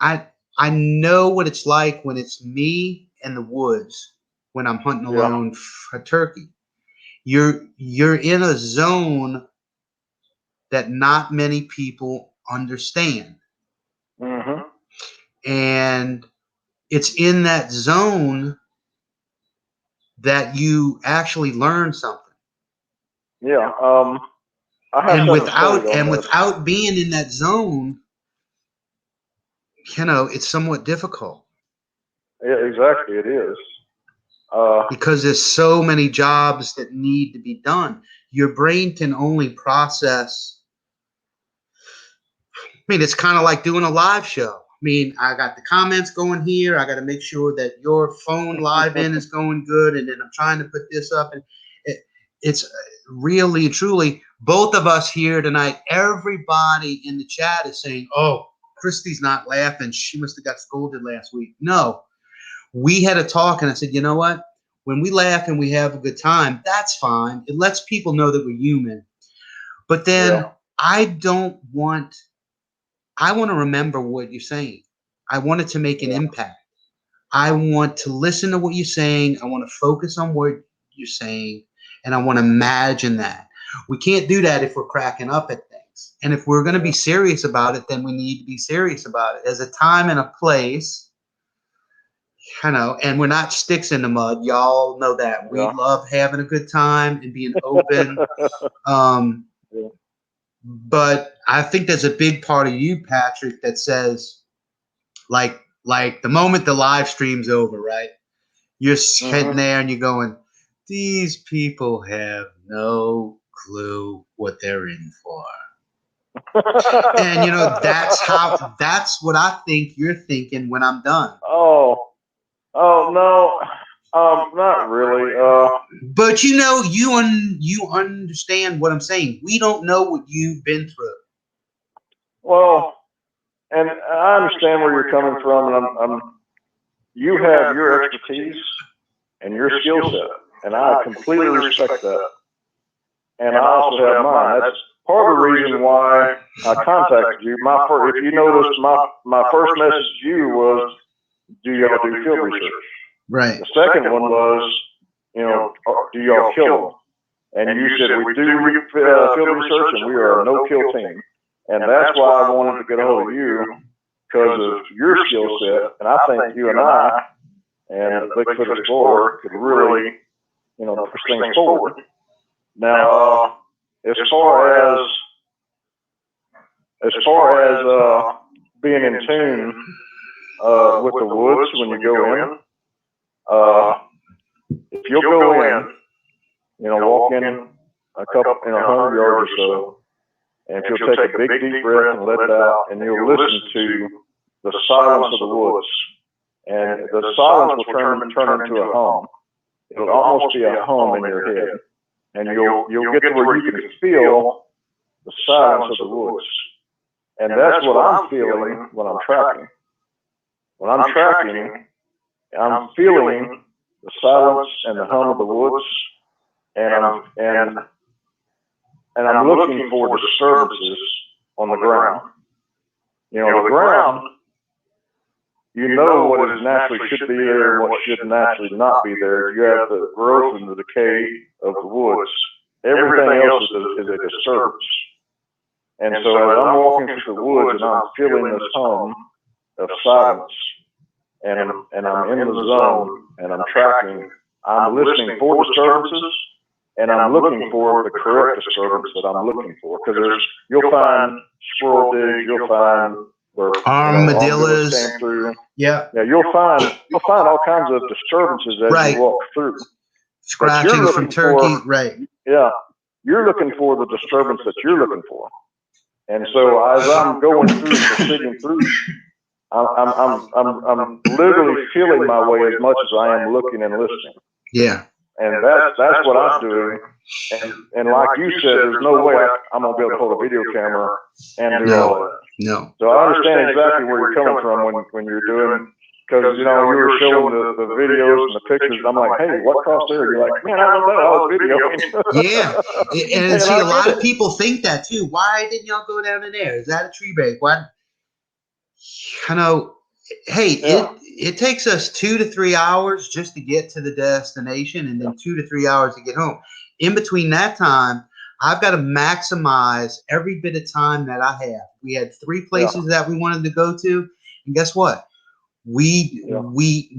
I know what it's like when it's me in the woods when I'm hunting alone for turkey. You're in a zone that not many people understand. And it's in that zone that you actually learn something. And without being in that zone, you know, it's somewhat difficult. Yeah, exactly. It is. Because there's so many jobs that need to be done. Your brain can only process. I mean, it's kind of like doing a live show. I mean, I got the comments going here. I got to make sure that your phone live in is going good. And then I'm trying to put this up. And it's really, truly, both of us here tonight, everybody in the chat is saying, oh, Christy's not laughing. She must have got scolded last week. No, we had a talk and I said, you know what? When we laugh and we have a good time, that's fine. It lets people know that we're human. But then I want to remember what you're saying. I want it to make an impact. I want to listen to what you're saying. I want to focus on what you're saying. And I want to imagine that. We can't do that if we're cracking up at things. And if we're going to be serious about it, then we need to be serious about it. There's a time and a place, you know, and we're not sticks in the mud. Y'all know that. We love having a good time and being open. But I think there's a big part of you, Patrick, that says, like the moment the live stream's over, right? You're sitting there and you're going, these people have no clue what they're in for. And you know, that's what I think you're thinking when I'm done. Oh no, not really. But you know, you understand what I'm saying. We don't know what you've been through. Well, and I understand where you're coming from, and you have your expertise and your skill set, and I completely respect that. And I also have mine. That's part of the reason why I contacted you. If you noticed, my first message to you was, do y'all do field research? Right. The second one was, you know, do y'all kill them? And you said, we do field research, and we are a no-kill team. And that's why I wanted to get a hold of you, because of your skill set. And I think you and I and the Bigfoot Explorer could really, you know, push things forward. Now, as far as being in tune with the woods when you go in, if you'll go in, you know, walk in a couple, 100 yards or so, and if you'll take a big deep breath and let it out, and you'll listen to the silence of the woods, and the silence will turn into a hum. It'll almost be a hum in your head, and you'll get to where you can feel the silence of the woods. And that's what I'm feeling when I'm tracking. When I'm tracking, I'm feeling the silence and the hum of the woods, and I'm looking for disturbances on the ground. You know, the ground you know what is naturally should be there and what should naturally not be there. You have the growth and the decay of the woods. Everything else is a disturbance. And so as I'm walking through the woods and I'm feeling this hum of silence, and I'm in the zone and I'm tracking, I'm listening for disturbances, and I'm looking for the correct disturbance that I'm looking for. Because you'll find squirrel digs, you'll find armadillos. Came through. Yeah. Yeah, you'll find all kinds of disturbances as you walk through. Scratching from turkey, right? Yeah, you're looking for the disturbance that you're looking for. And so as I'm going through, proceeding through, I'm literally feeling my way as much as I am looking and listening. Yeah. And that's what I'm doing. And like you said, there's no way I'm gonna be able to hold a video camera and do all that. No. So I understand exactly where you're coming from when you're doing, because you were showing the videos and the pictures. And I'm like, hey, what crossed there? You're like, man, I don't know. I was videoing. Yeah, and see, a lot of people think that too. Why didn't y'all go down in there? Is that a tree break? Why? Hey, it takes us 2 to 3 hours just to get to the destination, and then 2 to 3 hours to get home. In between that time, I've got to maximize every bit of time that I have. We had 3 places that we wanted to go to, and guess what? We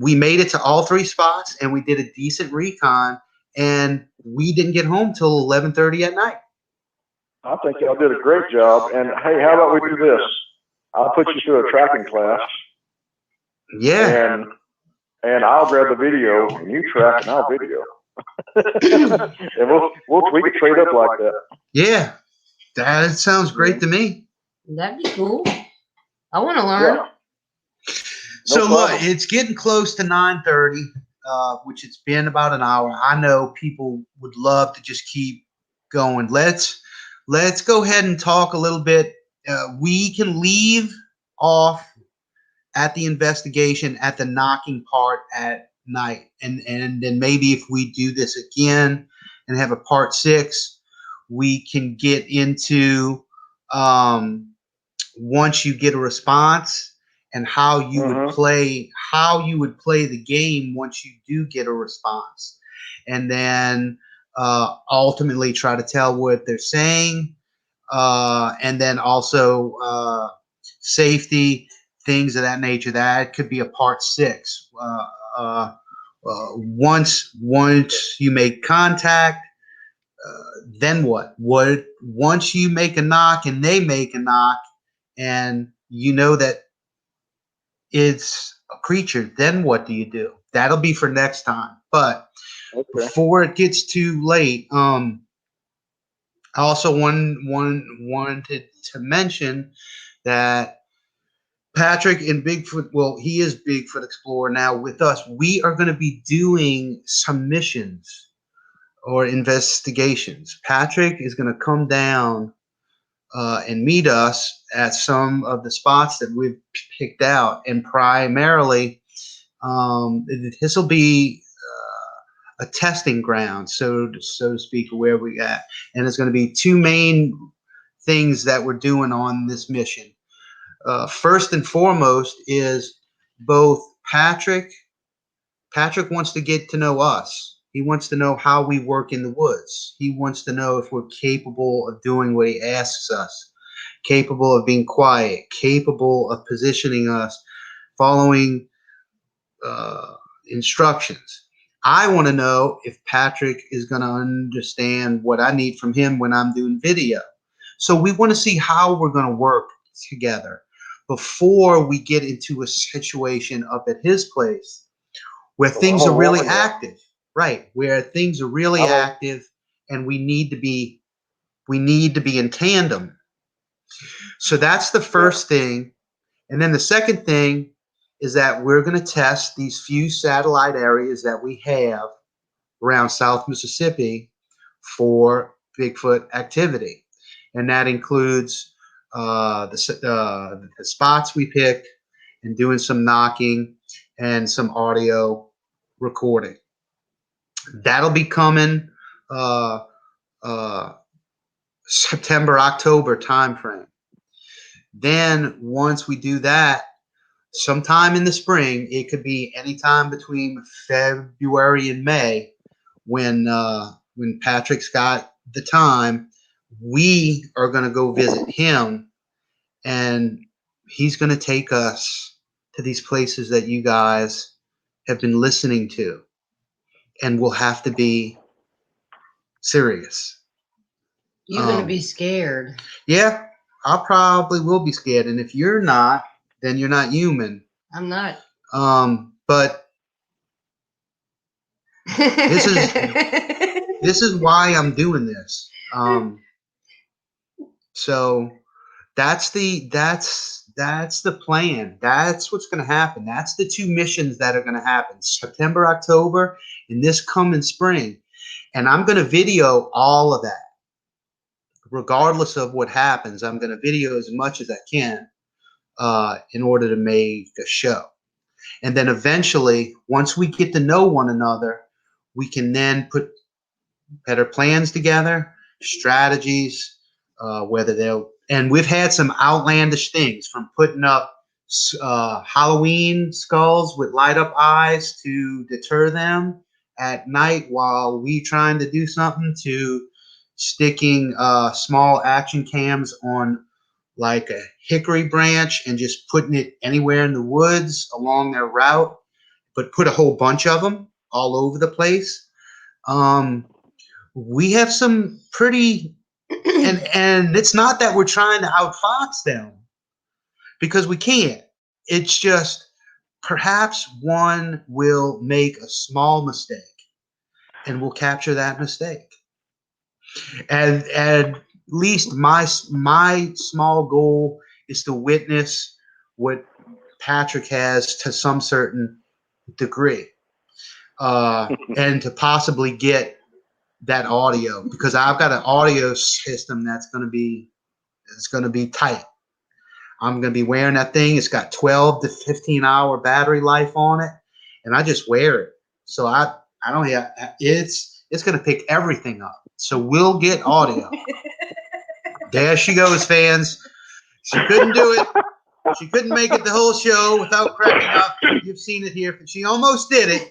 made it to all 3 spots, and we did a decent recon, and we didn't get home till 11:30 at night. I think y'all did a great job. And hey, how about we do this? I'll put you through a tracking class. Yeah. And I'll grab the video, and you track, and I'll video. And we can trade up like that. Yeah, that sounds great to me. That'd be cool. I want to learn. Yeah. So look, it's getting close to 9:30, which it's been about an hour. I know people would love to just keep going. Let's go ahead and talk a little bit. We can leave off at the investigation at the knocking part at night, and then maybe if we do this again and have a part 6, we can get into once you get a response and how you would play the game once you do get a response, and then ultimately try to tell what they're saying, and then also safety, things of that nature. That could be a part 6. Once you make contact, then what? Once you make a knock and they make a knock, and you know that it's a creature, then what do you do? That'll be for next time. But before it gets too late, I also wanted to mention that Patrick and Bigfoot, well, he is Bigfoot Explorer now with us. We are going to be doing some missions or investigations. Patrick is going to come down and meet us at some of the spots that we've picked out, and primarily this will be a testing ground, so to speak, where we at. And there's going to be 2 main things that we're doing on this mission. First and foremost is both Patrick wants to get to know us. He wants to know how we work in the woods. He wants to know if we're capable of doing what he asks us, capable of being quiet, capable of positioning us, following instructions. I want to know if Patrick is going to understand what I need from him when I'm doing video. So we want to see how we're going to work together before we get into a situation up at his place where things are really active, right? Where things are really active, and we need to be in tandem. So that's the first thing. And then the second thing is that we're going to test these few satellite areas that we have around South Mississippi for Bigfoot activity. And that includes the spots we picked, and doing some knocking and some audio recording. That'll be coming September, October timeframe. Then once we do that, sometime in the spring. It could be anytime between February and May, when Patrick's got the time. We are going to go visit him, and he's going to take us to these places that you guys have been listening to, and we'll have to be serious. You're gonna be scared. Yeah, I probably will be scared, and if you're not, then you're not human. I'm not. But this is why I'm doing this. So that's the plan. That's what's going to happen. That's the 2 missions that are going to happen: September, October, and this coming spring. And I'm going to video all of that. Regardless of what happens, I'm going to video as much as I can in order to make a show. And then eventually, once we get to know one another, we can then put better plans together, strategies, whether they'll. And we've had some outlandish things, from putting up Halloween skulls with light up eyes to deter them at night while we trying to do something, to sticking small action cams on like a hickory branch and just putting it anywhere in the woods along their route, but put a whole bunch of them all over the place. We have some pretty, and it's not that we're trying to outfox them, because we can't. It's just perhaps one will make a small mistake, and we'll capture that mistake. And at least my small goal is to witness what Patrick has to some certain degree, and to possibly get that audio, because I've got an audio system that's going to be tight. I'm going to be wearing that thing. It's got 12 to 15 hour battery life on it, and I just wear it. So I don't have, it's going to pick everything up. So we'll get audio. There she goes, fans. She couldn't do it. She couldn't make it the whole show without cracking up. You've seen it here. She almost did it.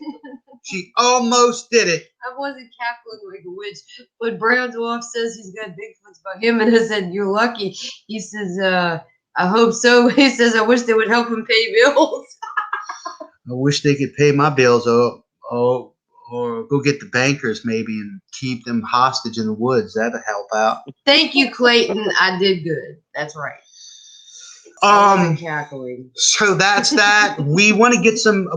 She almost did it. I wasn't cackling like a witch. But Brown Dwarf says he's got Bigfoots by him, and I said, "You're lucky." He says, "I hope so." He says, "I wish they would help him pay bills." I wish they could pay my bills, or go get the bankers maybe and keep them hostage in the woods. That'd help out. Thank you, Clayton. I did good. That's right. I wasn't cackling. So that's that. We want to get some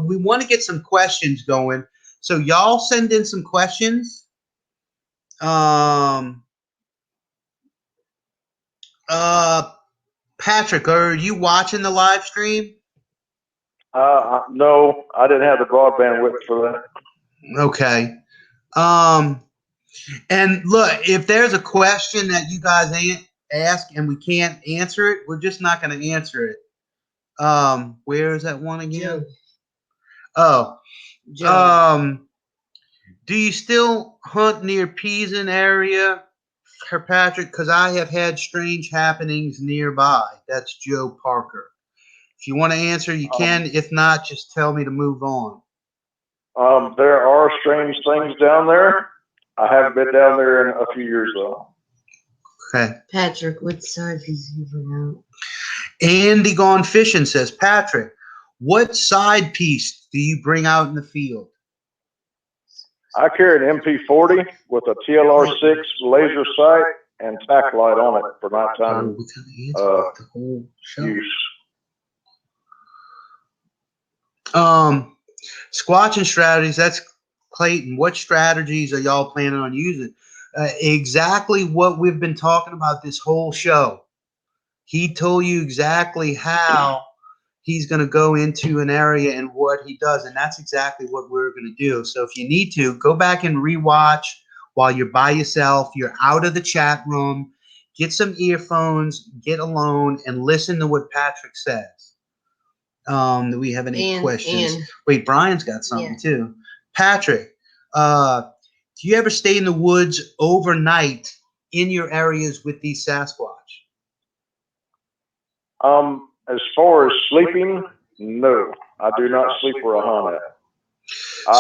questions going. So y'all send in some questions. Patrick, are you watching the live stream? No, I didn't have the broadband width for that. Okay. And look, if there's a question that you guys ask and we can't answer it, we're just not going to answer it. Where is that one again? Joe. Oh. Do you still hunt near Peason area, Patrick? Because I have had strange happenings nearby. That's Joe Parker. If you want to answer, you can. If not, just tell me to move on. There are strange things down there. I haven't been down there in a few years, though. Okay. Patrick, what side piece you bring out? Andy Gone Fishing says, Patrick, what side piece do you bring out in the field? I carry an MP40 with a TLR6 laser sight and tack light on it for nighttime use. Squatching strategies, that's Clayton. What strategies are y'all planning on using? Exactly what we've been talking about this whole show. He told you exactly how he's going to go into an area and what he does, and that's exactly what we're going to do. So if you need to, go back and rewatch while you're by yourself, you're out of the chat room, get some earphones, get alone, and listen to what Patrick says. Do we have any questions? Wait, Brian's got something too. Patrick, do you ever stay in the woods overnight in your areas with these Sasquatch? As far as sleeping, No, I do not sleep where I hunt at.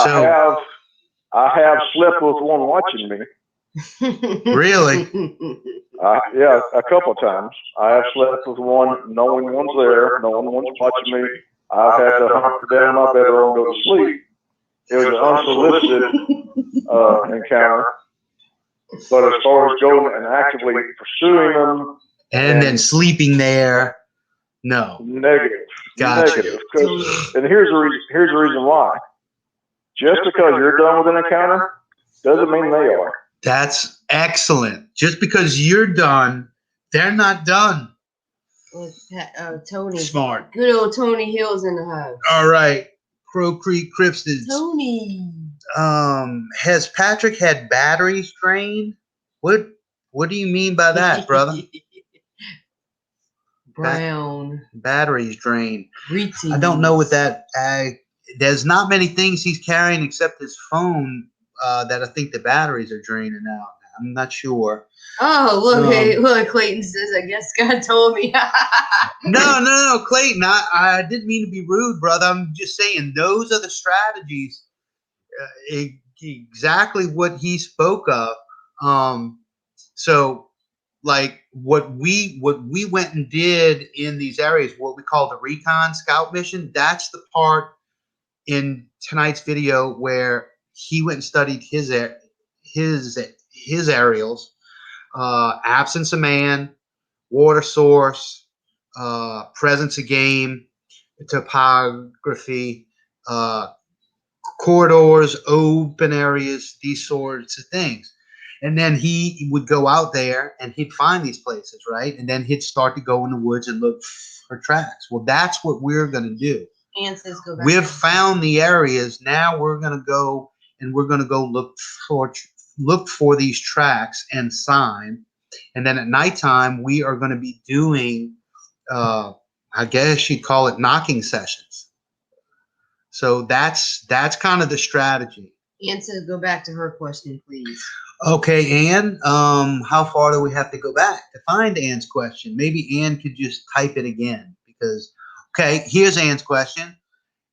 So- I have slept with one watching me. Really? Yeah, a couple of times. I have slept with one knowing one's there, knowing one's watching me. I've had to hunt down my bedroom and go to sleep. It was an unsolicited encounter. But as far as going and actively pursuing them, And then sleeping there, no. negative. Gotcha. Negative. And here's the reason why. Just because you're done with an encounter doesn't mean they are. That's excellent. Just because you're done, they're not done. Tony. Smart. Good old Tony Hill's in the house. All right. Crow Creek Cripsteds. Tony. Has Patrick had batteries drained? What do you mean by that, brother? Brown. Batteries drained. Greeting. I don't know what that. There's not many things he's carrying except his phone that I think the batteries are draining out. I'm not sure. Oh, look, Clayton says, I guess God told me. No, Clayton, I didn't mean to be rude, brother. I'm just saying those are the strategies, exactly what he spoke of. So, like what we went and did in these areas, what we call the recon scout mission, that's the part in tonight's video where he went and studied his aerials, absence of man, water source, presence of game, topography, corridors, open areas, these sorts of things. And then he would go out there and he'd find these places, right? And then he'd start to go in the woods and look for tracks. Well, that's what we're going to do. And says go back. We've found the areas. Now we're going to go and we're going to go look for these tracks and sign. And then at nighttime, we are going to be doing, I guess you'd call it knocking sessions. So that's kind of the strategy. Ann says go back to her question, please. Okay, Ann, how far do we have to go back to find Ann's question? Maybe Ann could just type it again because, okay, here's Ann's question.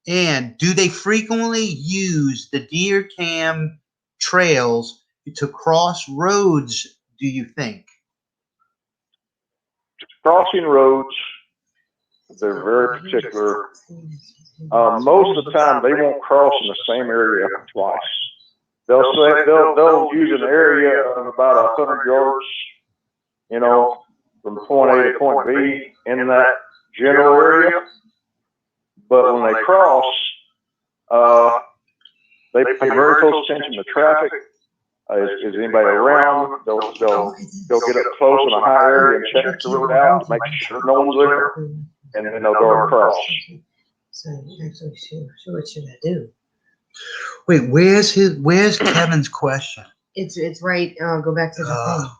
Ann, do they frequently use the deer cam trails to cross roads, do you think? Crossing roads, they're very particular. Most of the time, they won't cross in the same area twice. They'll use an area of about 100 yards, from point A to point B in that general area. But when they cross, they pay very close attention to traffic. Is anybody around? They'll get up close in a high area and check the road out, make sure no one's there, and then they'll go across. So what should I do? Wait, where's Kevin's question? It's right. Go back to the thing.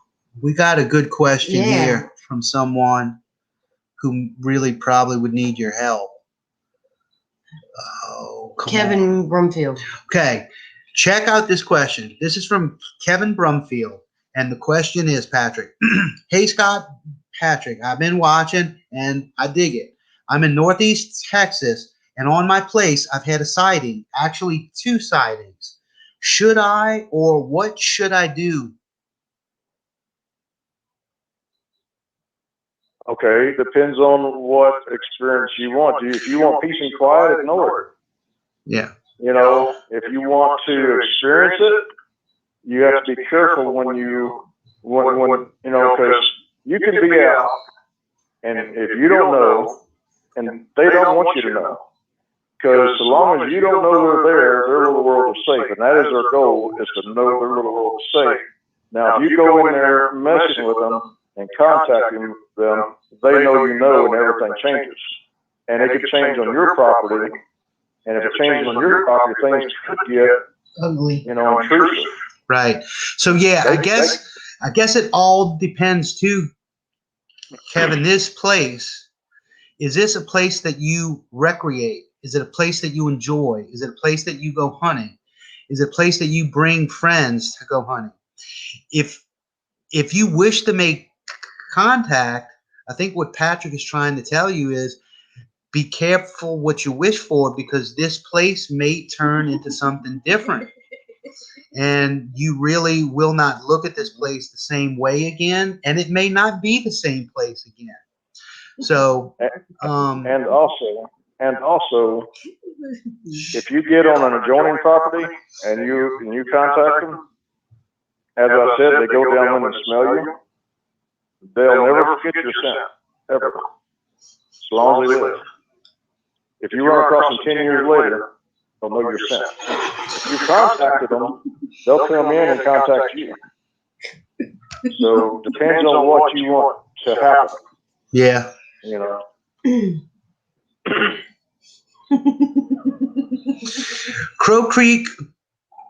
We got a good question here from someone who really probably would need your help. Oh, Kevin Brumfield. Okay, check out this question. This is from Kevin Brumfield, and the question is, Patrick. Hey, Scott, Patrick, I've been watching, and I dig it. I'm in Northeast Texas, and on my place, I've had a sighting, actually 2 sightings. Should I, or what should I do? Okay, depends on what experience you want. If you want peace and quiet, ignore it. Yeah. If you want to experience it, you have to be careful when because you can be out, and if you don't know, and they don't want you to know, because so long as you don't know they're there, their little world is safe, and that is their goal, is to know their little world is safe. Now, if you go in there messing with them and contacting them, they know you know, and everything changes. And it could change on your property, and if it changes on your property, things could get ugly, intrusive. Right. So yeah, I guess it all depends too, Kevin. This place, is this a place that you recreate? Is it a place that you enjoy? Is it a place that you go hunting? Is it a place that you bring friends to go hunting? If you wish to make contact, I think what Patrick is trying to tell you is be careful what you wish for, because this place may turn into something different. And you really will not look at this place the same way again, and it may not be the same place again. So, and also, if you get on an adjoining property and you contact them, as I said, they go down and smell you. They'll never forget your scent, ever, as long as they live. If you run across them 10 years later, they'll know your scent. If you contacted them, they'll come in and contact you. So depends on what you want to happen. yeah. You know. Crow Creek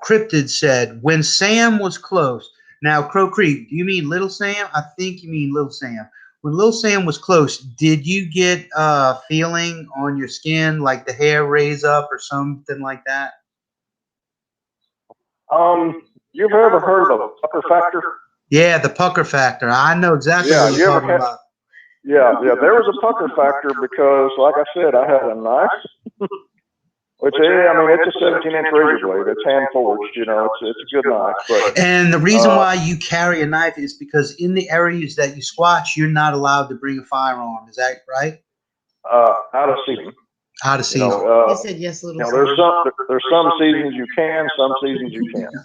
Cryptid said, when Sam was close. Now, Crow Creek, do you mean Little Sam? I think you mean Little Sam. When Little Sam was close, did you get a feeling on your skin, like the hair raise up or something like that? You've ever heard of a pucker factor? Yeah, the pucker factor. I know exactly what you're talking about. Yeah, there was a pucker factor because, like I said, I had a knife, which, I mean, it's a 17-inch razor blade. It's hand forged, you know, it's a good knife. But, and the reason why you carry a knife is because in the areas that you squatch, you're not allowed to bring a firearm. Is that right? Out of season. Out of season. He said yes, Little Sam. There's some seasons you can, some seasons you can't.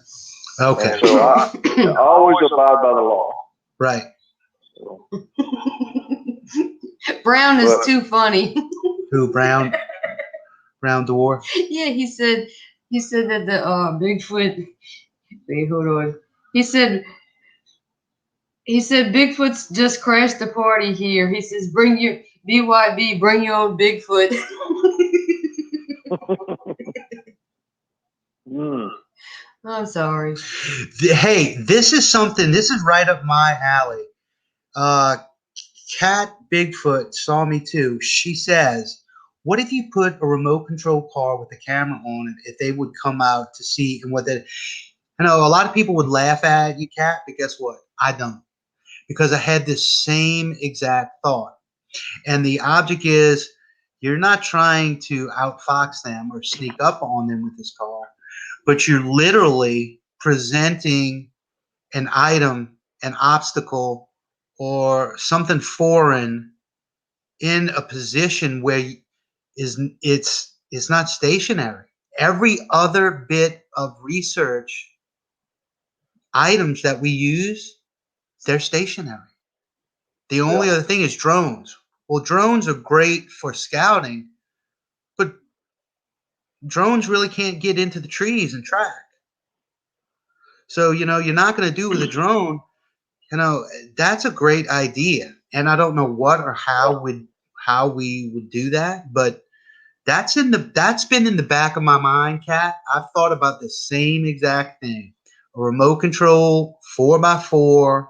Okay. And so I always abide by the law. Right. So. Brown is too funny. Who, Brown? Brown Dwarf? Yeah, he said that the Bigfoot. Wait, hold on. He said Bigfoot's just crashed the party here. He says, bring your BYB, bring your own Bigfoot. I'm sorry. Hey, this is right up my alley. Cat Bigfoot saw me too. She says, what if you put a remote control car with a camera on it, if they would come out to see and what that, I know a lot of people would laugh at you, Cat, but guess what? I don't. Because I had this same exact thought. And the object is, you're not trying to outfox them or sneak up on them with this car, but you're literally presenting an item, an obstacle, or something foreign in a position where it's not stationary. Every other bit of research items that we use, they're stationary. The only other thing is drones. Well, drones are great for scouting, but drones really can't get into the trees and track. So, you're not going to do with a drone. That's a great idea. And I don't know what or how we would do that, but that's been in the back of my mind, Kat. I've thought about the same exact thing. A remote control 4x4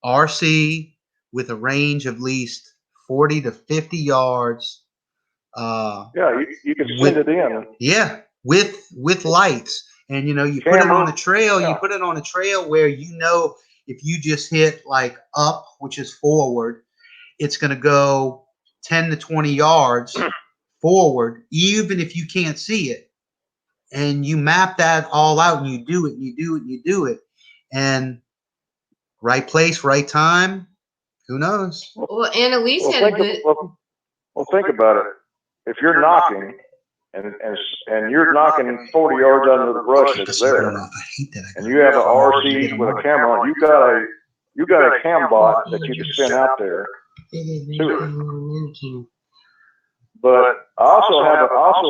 RC with a range of at least 40 to 50 yards. You can send it in. Yeah, with lights. And you put it on a trail. You put it on a trail where if you just hit like up, which is forward, it's going to go 10 to 20 yards forward, even if you can't see it. And you map that all out, and you do it, and you do it, and you do it. And right place, right time. Who knows? Well, Annalise had a good. Well, think about it. If you're knocking, and you're knocking 40 yards under the brush that's there, and you have an RC with a camera on, you got a cam bot that you can send out there to it. But I also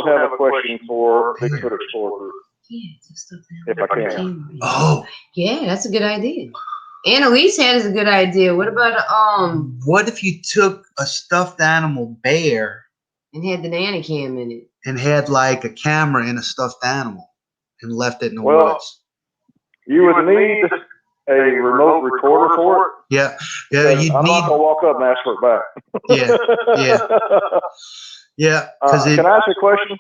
have a question for Bigfoot Explorer. If I can. Oh, yeah, that's a good idea. Annalise had a good idea. What about what if you took a stuffed animal bear and had the nanny cam in it, and had like a camera in a stuffed animal and left it in the woods? You would need a remote recorder for it. Yeah. I'm not gonna walk up and ask for it back. Yeah. Can I ask a question?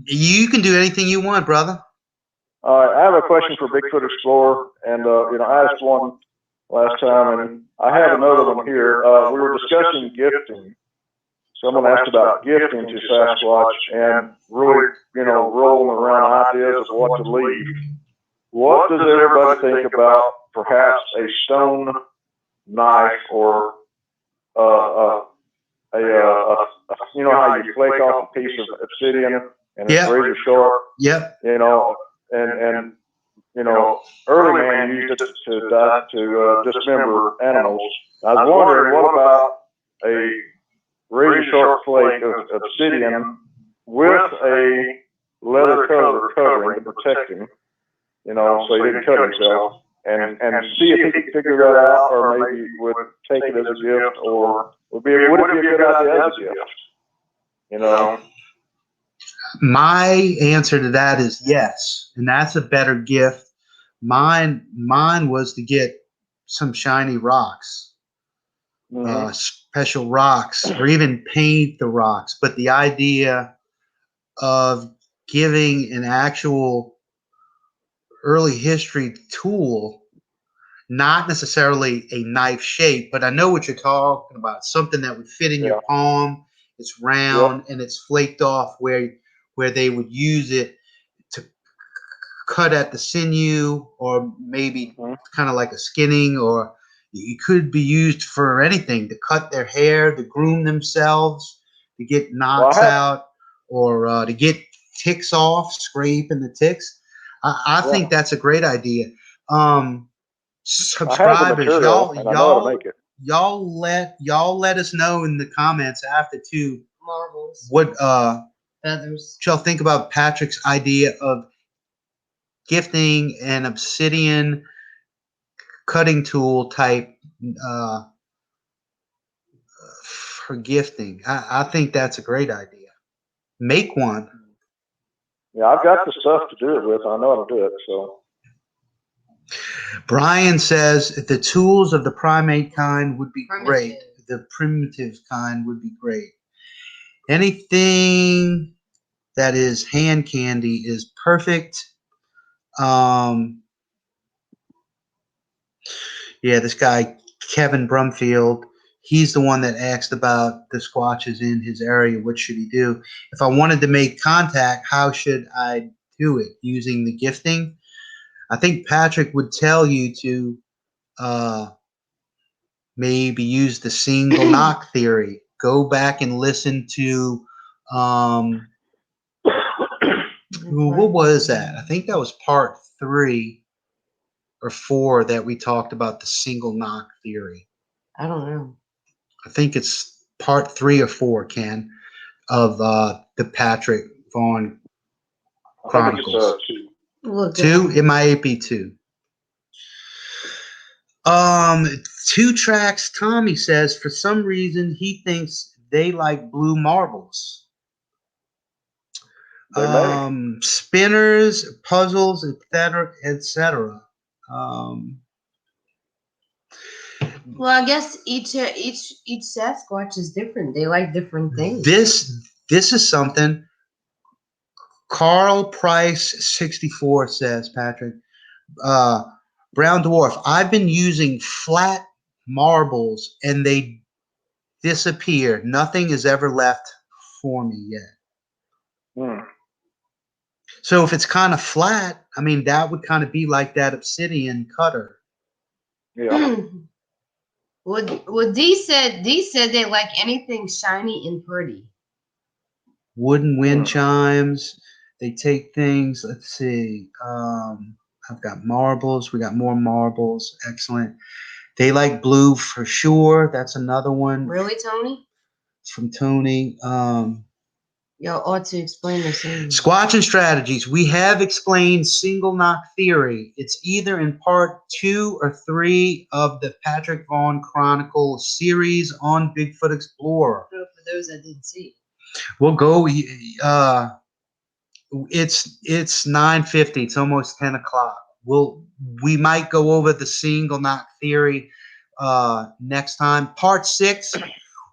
You can do anything you want, brother. I have a question for Bigfoot Explorer, and I asked one last time, and I have another one here. We were discussing gifting someone asked about gifting to Sasquatch and really, rolling around ideas of what to leave. What does everybody think about perhaps a stone knife or how you flake off a piece of obsidian and it's razor sharp? Yep. And early man used it to dismember animals. I was wondering, what about a razor sharp flake of obsidian with a leather covering to protect him, so he didn't cut himself, and see if he could figure that out, or maybe would take it as a gift, or would it be a good idea as a gift? My answer to that is yes, and that's a better gift. Mine was to get some shiny rocks, special rocks, or even paint the rocks. But the idea of giving an actual early history tool, not necessarily a knife shape, but I know what you're talking about. Something that would fit in your palm. It's round and it's flaked off where they would use it to cut at the sinew, or maybe kind of like a skinning, or it could be used for anything, to cut their hair, to groom themselves, to get knocks out, or to get ticks off, scraping the ticks. I think that's a great idea. Subscribers, y'all let us know in the comments after too. Marbles. What Feathers. y'all think about Patrick's idea of gifting an obsidian cutting tool type for gifting? I think that's a great idea. Make one. Yeah, I've got the stuff to do it with. I know how to do it. So Brian says the tools of the primate kind would be great. The primitive kind would be great. Anything that is hand candy is perfect. Yeah, this guy, Kevin Brumfield, he's the one that asked about the squatches in his area. What should he do? If I wanted to make contact, how should I do it? Using the gifting? I think Patrick would tell you to maybe use the single knock theory. Go back and listen to, what was that? I think that was part 3 or 4 that we talked about the single knock theory. I don't know. I think it's part 3 or 4, Ken, of the Patrick Vaugn Chronicles. 2? It might be 2. 2 tracks. Tommy says for some reason he thinks they like blue marbles. Spinners, puzzles, etc. Well, I guess each Sasquatch is different. They like different things. This is something. Carl Price 64 says, Patrick, brown dwarf, I've been using flat marbles and they disappear. Nothing is ever left for me yet. So if it's kind of flat, I mean, that would kind of be like that obsidian cutter. Yeah. Well, Dee said they like anything shiny and pretty. Wooden wind chimes. They take things. Let's see. I've got marbles. We got more marbles. Excellent. They like blue for sure. That's another one. Really, Tony? It's from Tony. Y'all ought to explain this. Squatching strategies. We have explained single knock theory. It's either in part 2 or 3 of the Patrick Vaugn Chronicles series on Bigfoot Explorer. For those that didn't see. We'll go. It's 9:50. It's almost 10 o'clock. We might go over the single knock theory next time. Part 6.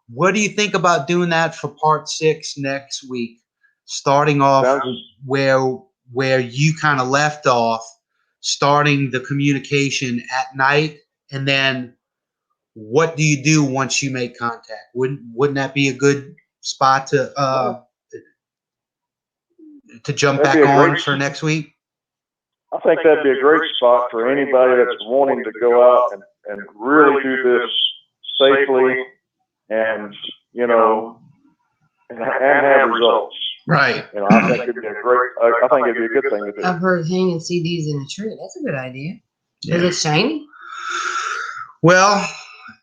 What do you think about doing that for part 6 next week? Starting off where you kind of left off, starting the communication at night, and then what do you do once you make contact? Wouldn't that be a good spot to jump That'd back be a on great- for next week? I think that'd be a great spot for anybody that's wanting to go out and really do this safely and, you know, and have results. Right. You know, I think it'd be a great, I think it'd be a good thing to do. I've heard hanging CDs in a tree. That's a good idea. Yeah. Is it shiny? Well,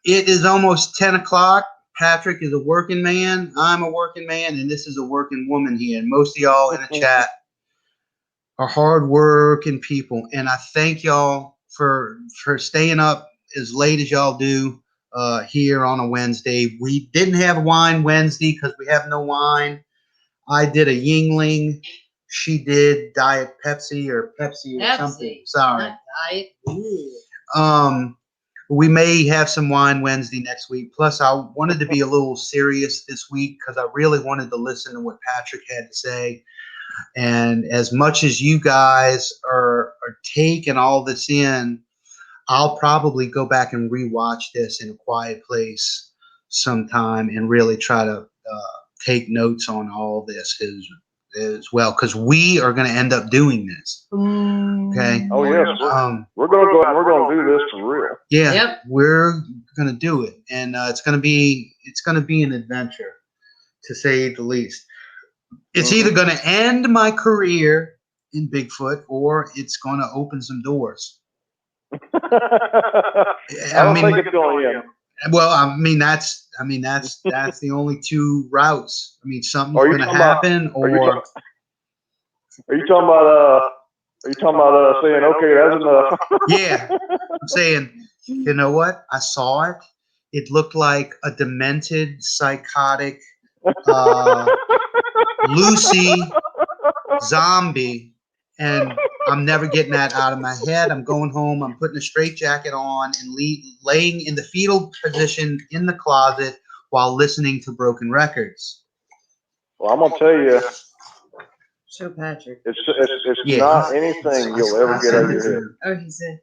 it is almost 10 o'clock. Patrick is a working man. I'm a working man, and this is a working woman here. And most of y'all in the chat are hard-working people, and I thank y'all for staying up as late as y'all do here on a Wednesday. We didn't have wine Wednesday because we have no wine. I did a Yingling. She did Diet Pepsi or something. Sorry. Not diet. Ew. We may have some wine Wednesday next week. Plus, I wanted to be a little serious this week because I really wanted to listen to what Patrick had to say. And as much as you guys are taking all this in, I'll probably go back and rewatch this in a quiet place sometime and really try to take notes on all this as well, because we are going to end up doing this. Okay. Oh yes, we're gonna go and we're gonna do this for real. Yeah. Yep. We're going to do it, and it's going to be an adventure, to say the least. It's either going to end my career in Bigfoot or it's going to open some doors. I don't think it's going to end. Well, I mean that's the only two routes. I mean, something's Are you going to talking about- happen, Are you or talking about saying, okay, that's enough? yeah, I'm saying, you know what? I saw it. It looked like a demented, psychotic Lucy zombie, and I'm never getting that out of my head. I'm going home. I'm putting a straitjacket on and laying in the fetal position in the closet while listening to broken records. Well, I'm gonna tell you, Show Patrick. it's Yeah. not anything you'll ever get out of your head. Oh, he said.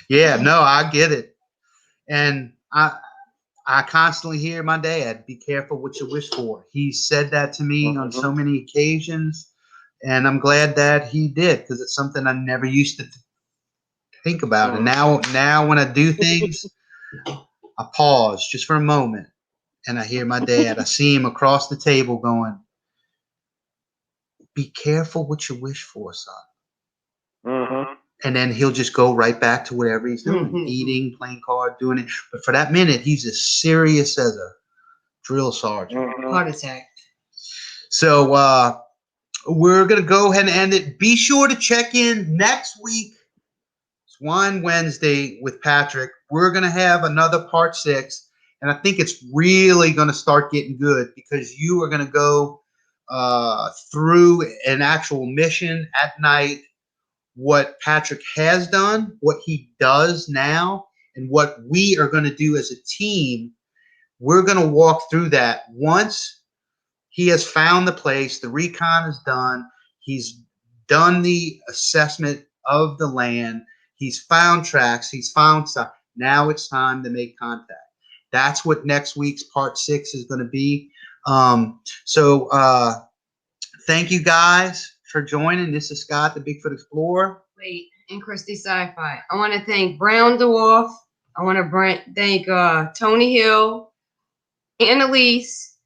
Yeah, no, I get it. And I constantly hear my dad, be careful what you wish for. He said that to me on so many occasions, and I'm glad that he did, because it's something I never used to think about. And now when I do things, I pause just for a moment, and I hear my dad. I see him across the table going, be careful what you wish for, son. Mm-hmm. And then he'll just go right back to whatever he's doing, eating, playing cards, doing it. But for that minute, he's as serious as a drill sergeant. Mm-hmm. Heart attack. So we're going to go ahead and end it. Be sure to check in next week. It's Wine Wednesday with Patrick. We're going to have another part 6. And I think it's really going to start getting good, because you are going to go through an actual mission at night. What Patrick has done, what he does now, and what we are going to do as a team. We're going to walk through that. Once he has found the place, the recon is done, he's done the assessment of the land, he's found tracks, he's found stuff. Now it's time to make contact. That's what next week's part 6 is going to be. So thank you guys for joining. This is Scott, the Bigfoot Explorer. Wait, and Christy Sci-Fi. I want to thank Brown Dwarf. I want to thank Tony Hill, Annalise,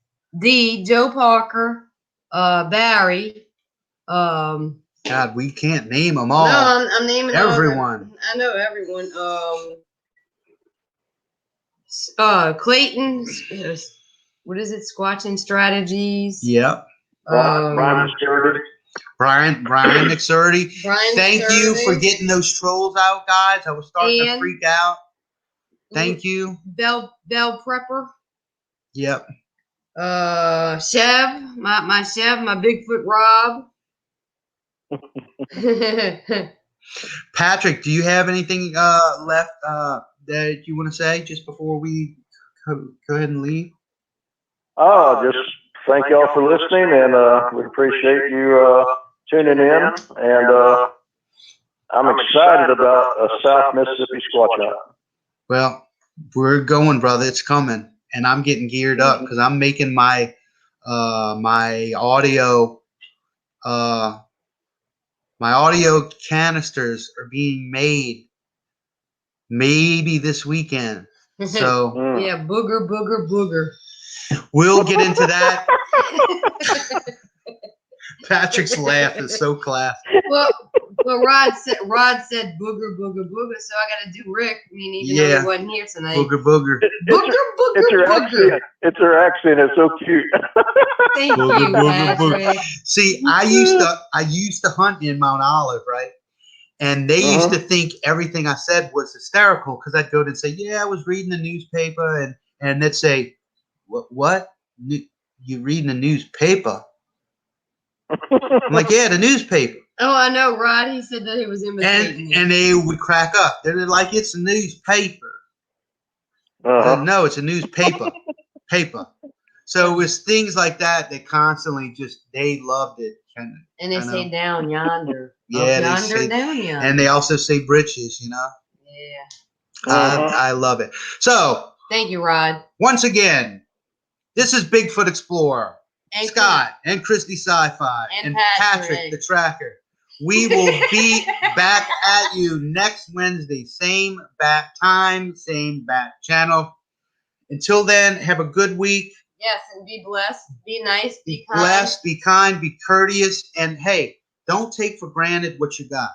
Joe Parker, Barry. God, we can't name them all. No, I'm naming everyone. I know everyone. Clayton. What is it? Squatching Strategies. Yep. Brian McSturdy. Brian McSturdy. Brian Thank you McSturdy. for getting those trolls out, guys. I was starting to freak out. Thank you. Bell Prepper. Yep. Chev, my Chev, my Bigfoot Rob. Patrick, do you have anything left that you want to say just before we go ahead and leave? Just thank y'all for listening, and we appreciate you tuning in. And I'm excited about a South Mississippi Squatch Hunt. Well, we're going, brother. It's coming. and I'm getting geared up because I'm making my my audio canisters are being made maybe this weekend. So yeah, booger. we'll get into that. Patrick's laugh is so classic. Well, Rod said booger, so I got to do Rick. I mean, even though he wasn't here tonight. Booger. It's her accent. It's her accent. It's so cute. Thank you, Patrick. See, I used to hunt in Mount Olive, right? And they used to think everything I said was hysterical because I'd go to and say, "Yeah, I was reading the newspaper," and they'd say, "What? You reading the newspaper?" I'm like, "Yeah, the newspaper." Oh, I know, Rod. He said that he was imitating. And they would crack up. They're like, "It's a newspaper." No, it's a newspaper. Paper. So it was things like that that constantly they loved it. And they say down yonder. Yeah, down yonder. And they also say britches, you know? Yeah. I love it. So, thank you, Rod. Once again, this is Bigfoot Explorer. And Scott and Christy Sci-Fi and Patrick the Tracker. We will be back at you next Wednesday. Same bat time, same bat channel. Until then, have a good week. Yes, and be blessed. Be nice. Be kind. Blessed, be kind, be courteous. And hey, don't take for granted what you got.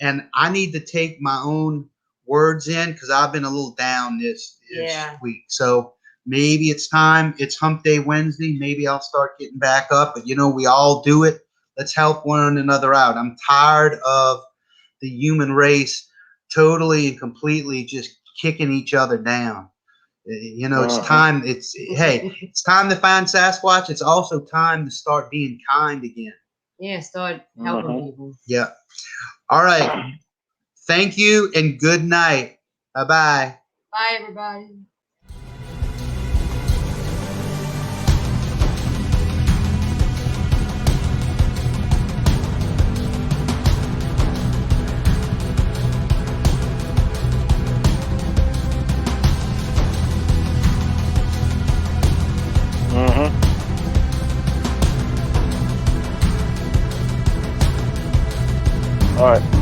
And I need to take my own words in because I've been a little down this week. So maybe it's time. It's Hump Day Wednesday. Maybe I'll start getting back up. But, we all do it. Let's help one another out. I'm tired of the human race totally and completely just kicking each other down. It's time. It's time to find Sasquatch. It's also time to start being kind again. Yeah, start helping people. Yeah. All right. Thank you and good night. Bye-bye. Bye, everybody. All right.